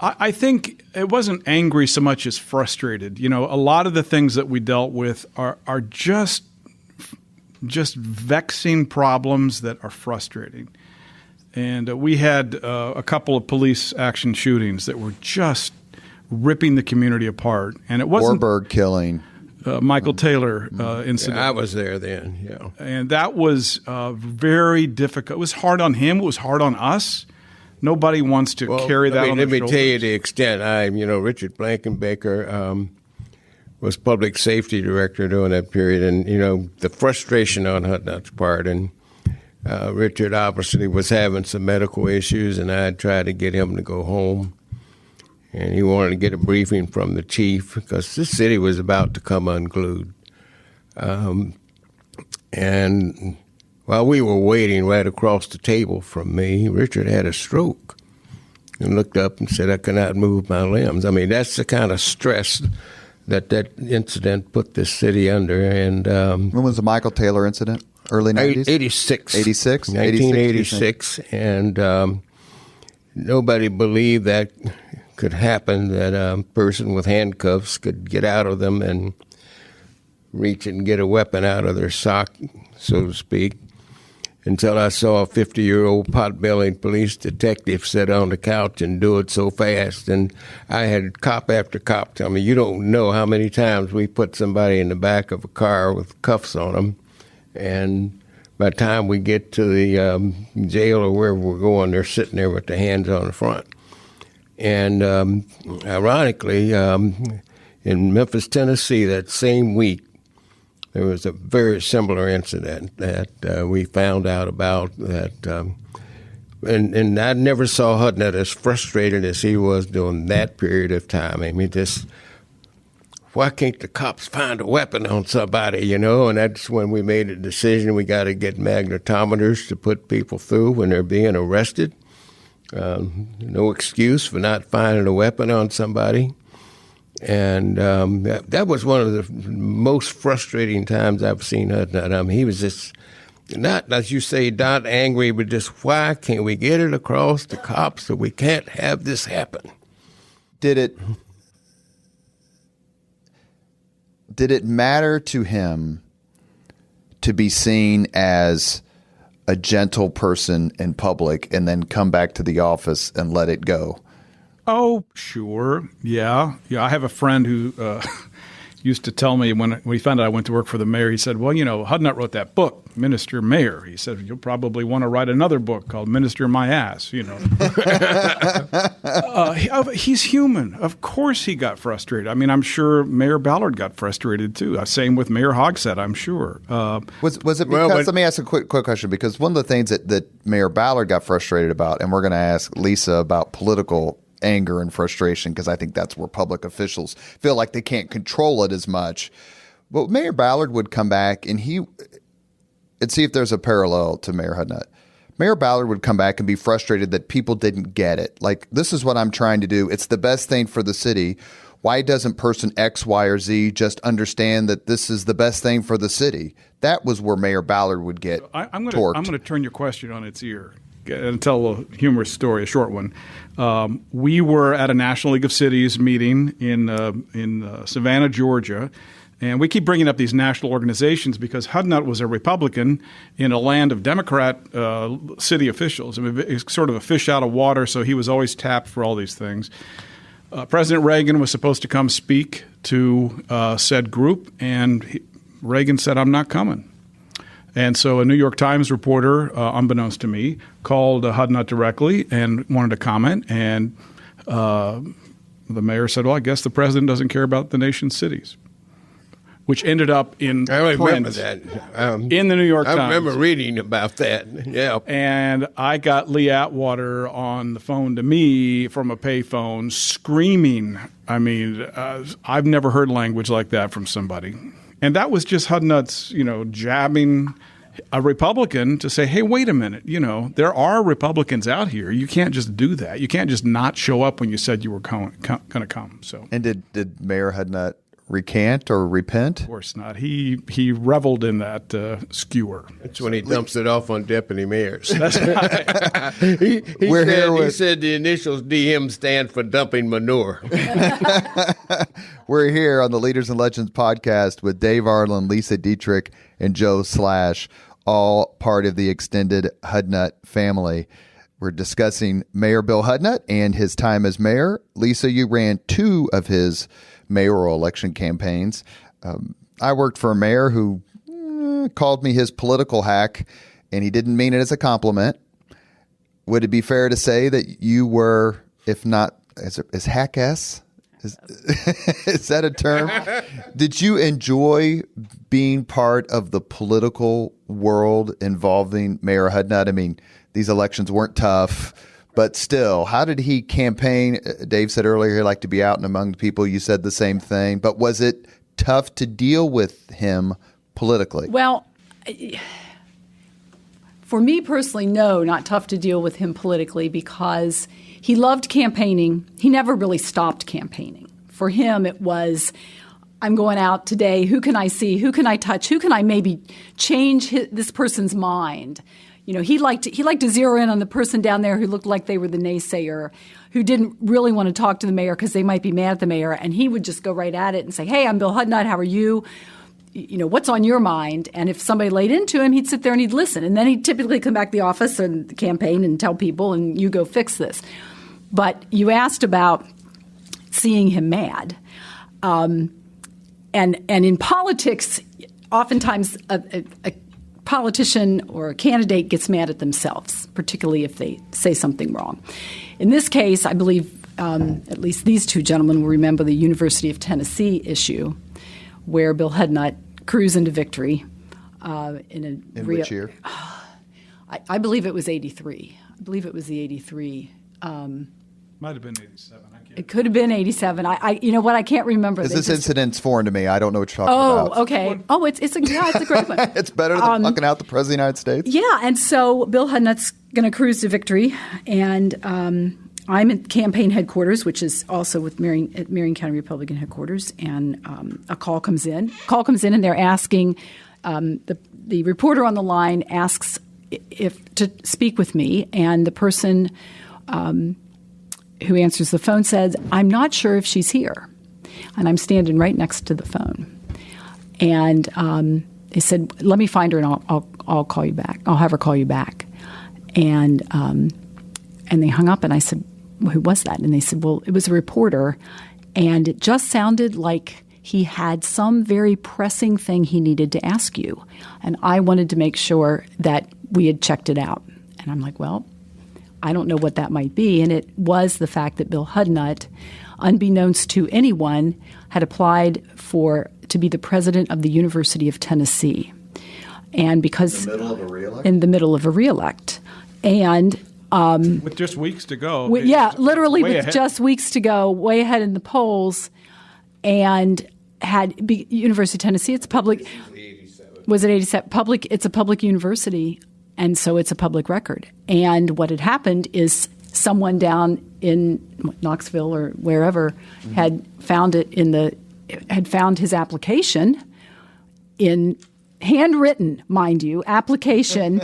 I think it wasn't angry so much as frustrated. A lot of the things that we dealt with are just vexing problems that are frustrating. And we had a couple of police action shootings that were just ripping the community apart. And it wasn't Warburg killing. Michael Taylor incident. I was there then, yeah. And that was very difficult. It was hard on him. It was hard on us. Nobody wants to carry that on their shoulders. Let me tell you the extent. Richard Blankenbaker was public safety director during that period, and, the frustration on Hudnut's part. And Richard obviously was having some medical issues, and I tried to get him to go home. And he wanted to get a briefing from the chief because this city was about to come unglued. And while we were waiting right across the table from me, Richard had a stroke and looked up and said, I cannot move my limbs. I mean, that's the kind of stress that incident put this city under. And when was the Michael Taylor incident? Early 90s? 86. 86? 1986. And nobody believed that could happen, that a person with handcuffs could get out of them and reach and get a weapon out of their sock, so to speak, until I saw a 50-year-old pot-bellied police detective sit on the couch and do it so fast. And I had cop after cop tell me, you don't know how many times we put somebody in the back of a car with cuffs on them, and by the time we get to the jail or wherever we're going, they're sitting there with their hands on the front. And ironically, in Memphis, Tennessee, that same week, there was a very similar incident that we found out about. And I never saw Hudnut as frustrated as he was during that period of time. I mean, why can't the cops find a weapon on somebody, And that's when we made a decision. We got to get magnetometers to put people through when they're being arrested. No excuse for not finding a weapon on somebody. And that was one of the most frustrating times I've seen Hudnut. I mean, he was just not, as you say, not angry, but just, why can't we get it across the cops that we can't have this happen? Did it matter to him to be seen as a gentle person in public and then come back to the office and let it go? Oh, sure. Yeah. I have a friend who used to tell me when he found out I went to work for the mayor, he said, well, Hudnut wrote that book, Minister Mayor. He said, you'll probably want to write another book called Minister My Ass, He's human. Of course he got frustrated. I mean, I'm sure Mayor Ballard got frustrated too. Same with Mayor Hogsett, I'm sure. Was it because, let me ask a quick question, because one of the things that Mayor Ballard got frustrated about, and we're going to ask Lesa about political anger and frustration, because I think that's where public officials feel like they can't control it as much. But Mayor Ballard would come back and see if there's a parallel to Mayor Hudnut. Mayor Ballard would come back and be frustrated that people didn't get it. Like, this is what I'm trying to do. It's the best thing for the city. Why doesn't person X, Y, or Z just understand that this is the best thing for the city? That was where Mayor Ballard would get torqued. I'm going to turn your question on its ear and tell a humorous story, a short one. We were at a National League of Cities meeting in Savannah, Georgia, and we keep bringing up these national organizations because Hudnut was a Republican in a land of Democrat city officials. I mean, it's sort of a fish out of water, so he was always tapped for all these things. President Reagan was supposed to come speak to said group, and Reagan said, I'm not coming. And so a New York Times reporter, unbeknownst to me, called Hudnut directly and wanted to comment. And the mayor said, well, I guess the president doesn't care about the nation's cities, which ended up in remember that. In the New York Times. I remember reading about that, yeah. And I got Lee Atwater on the phone to me from a payphone screaming. I mean, I've never heard language like that from somebody. And that was just Hudnut's, jabbing a Republican to say, hey, wait a minute, there are Republicans out here. You can't just do that. You can't just not show up when you said you were going to come. So, and did Mayor Hudnut recant or repent? Of course not. He reveled in that skewer. That's when he dumps it off on deputy mayors. That's right. He said the initials DM stand for dumping manure. We're here on the Leaders and Legends podcast with Dave Arland, Lesa Dietrick, and Joe Slash, all part of the extended Hudnut family. We're discussing Mayor Bill Hudnut and his time as mayor. Lesa, you ran two of his mayoral election campaigns. I worked for a mayor who called me his political hack, and he didn't mean it as a compliment. Would it be fair to say that you were, if not, is hack-ass? Is that a term? Did you enjoy being part of the political world involving Mayor Hudnut? I mean, these elections weren't tough, but still, how did he campaign? Dave said earlier he liked to be out and among the people. You said the same thing. But was it tough to deal with him politically? Well, for me personally, no, not tough to deal with him politically because he loved campaigning. He never really stopped campaigning. For him, it was, I'm going out today. Who can I see? Who can I touch? Who can I maybe change this person's mind? You know, he liked to zero in on the person down there who looked like they were the naysayer, who didn't really want to talk to the mayor because they might be mad at the mayor. And he would just go right at it and say, hey, I'm Bill Hudnut. How are you? You know, what's on your mind? And if somebody laid into him, he'd sit there and he'd listen. And then he'd typically come back to the office and the campaign and tell people, and you go fix this. But you asked about seeing him mad. And in politics, oftentimes a politician or a candidate gets mad at themselves, particularly if they say something wrong. In this case, I believe at least these two gentlemen will remember the University of Tennessee issue where Bill Hudnut cruised into victory. In which year? I believe it was 83. I believe it was the 83. Might have been 87. It could have been 87. You know what? I can't remember. This incident's foreign to me. I don't know what you're talking about. Oh, okay. Oh, it's a great one. It's better than fucking out the President of the United States. Yeah, and so Bill Hudnut's going to cruise to victory, and I'm at campaign headquarters, which is also with Marion County Republican headquarters, and a call comes in. And they're asking the reporter on the line asks if to speak with me, and the person who answers the phone says, I'm not sure if she's here. And I'm standing right next to the phone. And they said, let me find her and I'll call you back. I'll have her call you back. And they hung up and I said, well, who was that? And they said, well, it was a reporter. And it just sounded like he had some very pressing thing he needed to ask you. And I wanted to make sure that we had checked it out. And I'm like, well, I don't know what that might be. And it was the fact that Bill Hudnut, unbeknownst to anyone, had applied to be the president of the University of Tennessee. And because in the middle of a re-elect? In the middle of a re-elect. And with just weeks to go. Literally with just weeks to go, way ahead in the polls, and University of Tennessee, it's public. Was it 87? Public. It's a public university. And so it's a public record. And what had happened is someone down in Knoxville or wherever had found his application in handwritten, mind you, application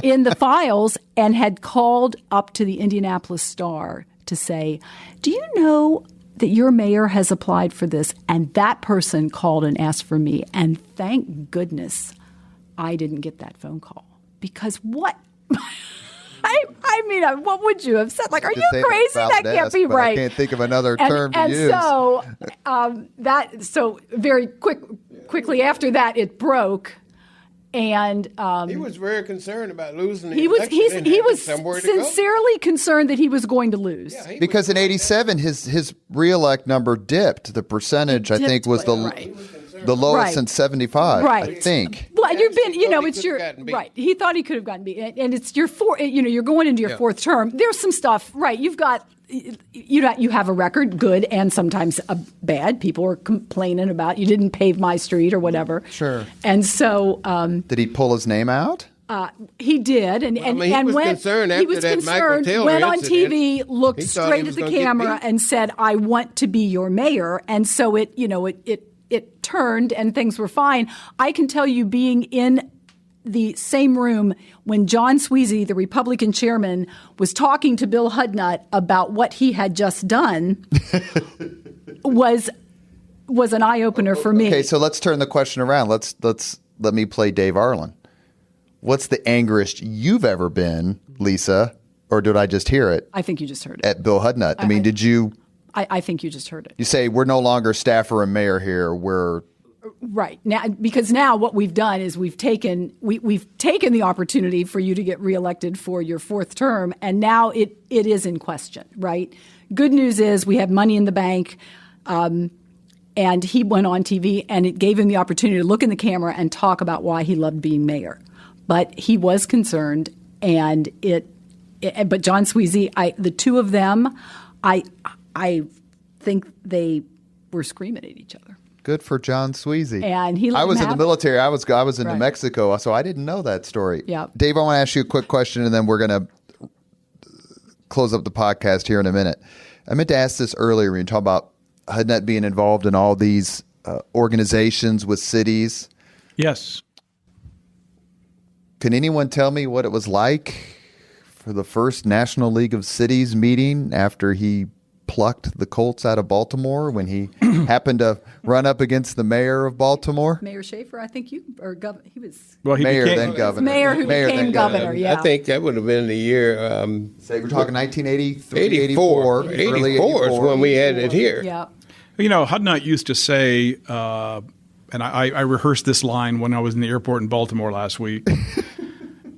in the files, and had called up to the Indianapolis Star to say, do you know that your mayor has applied for this? And that person called and asked for me. And thank goodness I didn't get that phone call. Because what? I mean, what would you have said? Like, are you crazy? That can't be right. I can't think of another term to use. And so very quickly after that, it broke. And he was very concerned about losing the election. He was sincerely concerned that he was going to lose. Yeah, because in 87, his re-elect number dipped. The percentage, I think, was the lowest since 75, I think. Well, right. He thought he could have gotten beat, and it's your you're going into your fourth term. There's some stuff, right? You have a record, good and sometimes bad. People are complaining about you didn't pave my street or whatever. Sure. And so, did he pull his name out? He did, and he was concerned after that Michael Taylor went on incident. TV, looked straight at the camera, and said, "I want to be your mayor." And so it turned, and things were fine. I can tell you, being in the same room when John Sweezy, the Republican chairman, was talking to Bill Hudnut about what he had just done, was an eye opener for me. Okay, so let's turn the question around. Let me play Dave Arland. What's the angriest you've ever been, Lesa, or did I just hear it? I think you just heard it. At Bill Hudnut. I mean, did you? I think you just heard it. You say, we're no longer staffer and mayor here. We're Right. Now, because now what we've done is we've taken the opportunity for you to get reelected for your fourth term, and now it is in question, right? Good news is we have money in the bank, and he went on TV, and it gave him the opportunity to look in the camera and talk about why he loved being mayor. But he was concerned, and but John Sweezy, the two of them, I think they were screaming at each other. Good for John Sweezy. And I was in the military. I was in New Right. Mexico, so I didn't know that story. Yep. Dave, I want to ask you a quick question, and then we're going to close up the podcast here in a minute. I meant to ask this earlier when you talk about Hudnut being involved in all these organizations with cities. Yes. Can anyone tell me what it was like for the first National League of Cities meeting after he plucked the Colts out of Baltimore when he happened to run up against the mayor of Baltimore? Mayor Schaefer, I think he was Well, he Mayor became, then governor. mayor who Mayor became then governor. Yeah, I think that would have been the year Say we're talking 1983, 84. 84. Early 84 is when we had it here. yeah. Hudnut used to say, and I rehearsed this line when I was in the airport in Baltimore last week.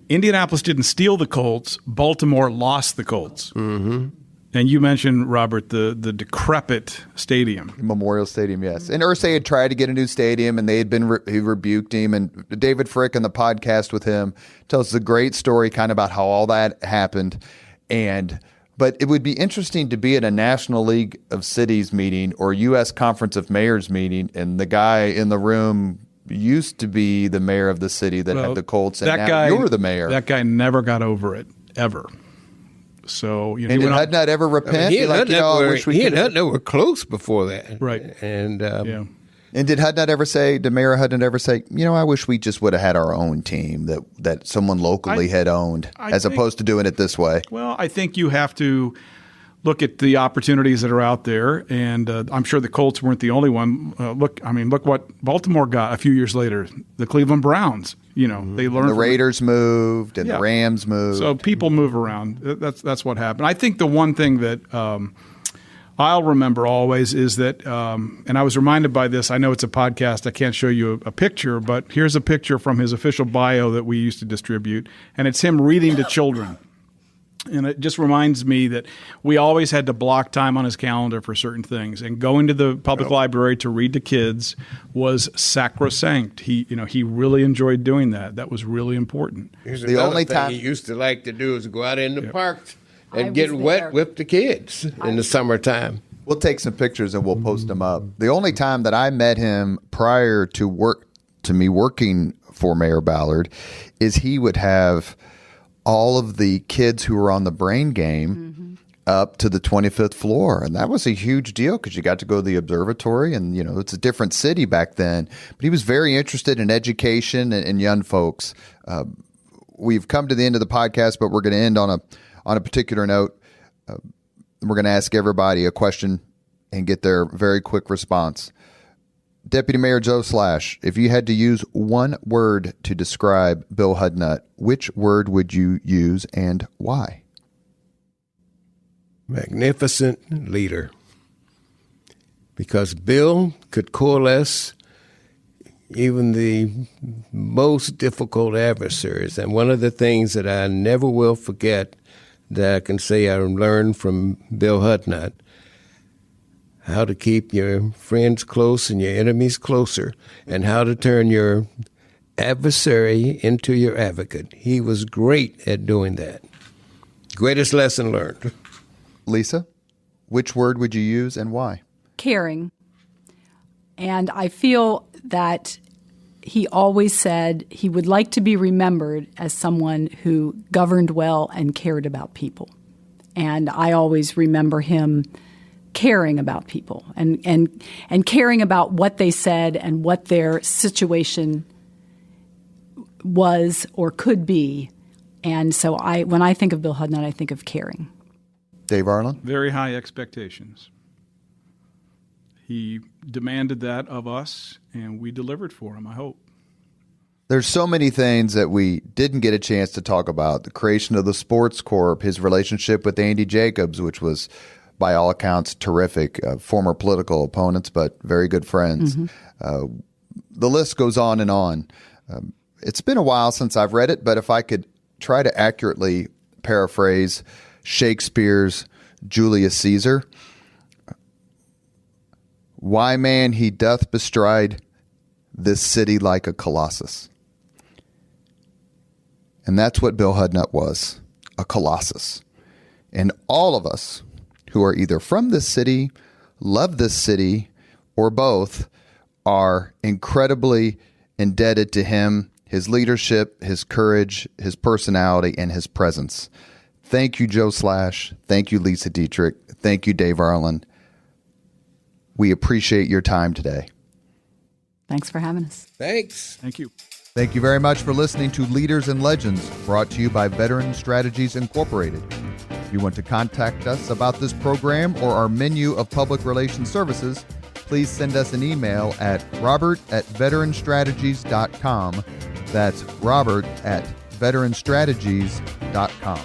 Indianapolis didn't steal the Colts. Baltimore lost the Colts. Mm-hmm. And you mentioned, Robert, the decrepit stadium. Memorial Stadium, yes. And Irsay had tried to get a new stadium, and they had been he rebuked him. And David Frick on the podcast with him tells us a great story kind of about how all that happened. But it would be interesting to be at a National League of Cities meeting or U.S. Conference of Mayors meeting, and the guy in the room used to be the mayor of the city that had the Colts, and now you're the mayor. That guy never got over it, ever. So, and did Hudnut ever repent? He and Hudnut were close before that. Right. And And did Hudnut ever say, did Mayor Hudnut ever say, I wish we just would have had our own team that someone locally had owned, opposed to doing it this way? Well, I think you have to look at the opportunities that are out there, and I'm sure the Colts weren't the only one. Look what Baltimore got a few years later. The Cleveland Browns. They learned. The Raiders moved, and the Rams moved. So people move around. That's what happened. I think the one thing that I'll remember always is that, and I was reminded by this. I know it's a podcast. I can't show you a picture, but here's a picture from his official bio that we used to distribute, and it's him reading to children. And it just reminds me that we always had to block time on his calendar for certain things. And going to the public library to read to kids was sacrosanct. He really enjoyed doing that. That was really important. The only time he used to like to do is go out in the parks and get wet with the kids in the summertime. We'll take some pictures and we'll post them up. The only time that I met him prior to me working for Mayor Ballard is he would have all of the kids who were on the brain game up to the 25th floor. And that was a huge deal because you got to go to the observatory, and, it's a different city back then. But he was very interested in education and young folks. We've come to the end of the podcast, but we're going to end on a particular note. We're going to ask everybody a question and get their very quick response. Deputy Mayor Joe Slash, if you had to use one word to describe Bill Hudnut, which word would you use and why? Magnificent leader. Because Bill could coalesce even the most difficult adversaries. And one of the things that I never will forget that I can say I learned from Bill Hudnut, how to keep your friends close and your enemies closer, and how to turn your adversary into your advocate. He was great at doing that. Greatest lesson learned. Lesa, which word would you use and why? Caring. And I feel that he always said he would like to be remembered as someone who governed well and cared about people. And I always remember him caring about people and caring about what they said and what their situation was or could be. And so when I think of Bill Hudnut, I think of caring. Dave Arland? Very high expectations. He demanded that of us, and we delivered for him, I hope. There's so many things that we didn't get a chance to talk about. The creation of the Sports Corp, his relationship with Andy Jacobs, which was by all accounts terrific, former political opponents, but very good friends. the list goes on and on. It's been a while since I've read it, but if I could try to accurately paraphrase Shakespeare's Julius Caesar, why, man, he doth bestride this city like a colossus. And that's what Bill Hudnut was, a colossus. And all of us who are either from this city, love this city, or both are incredibly indebted to him, his leadership, his courage, his personality, and his presence. Thank you, Joe Slash. Thank you, Lesa Dietrick. Thank you, Dave Arland. We appreciate your time today. Thanks for having us. Thanks. Thank you. Thank you very much for listening to Leaders and Legends, brought to you by Veteran Strategies Incorporated. If you want to contact us about this program or our menu of public relations services, please send us an email at robert@veteranstrategies.com. That's robert@veteranstrategies.com.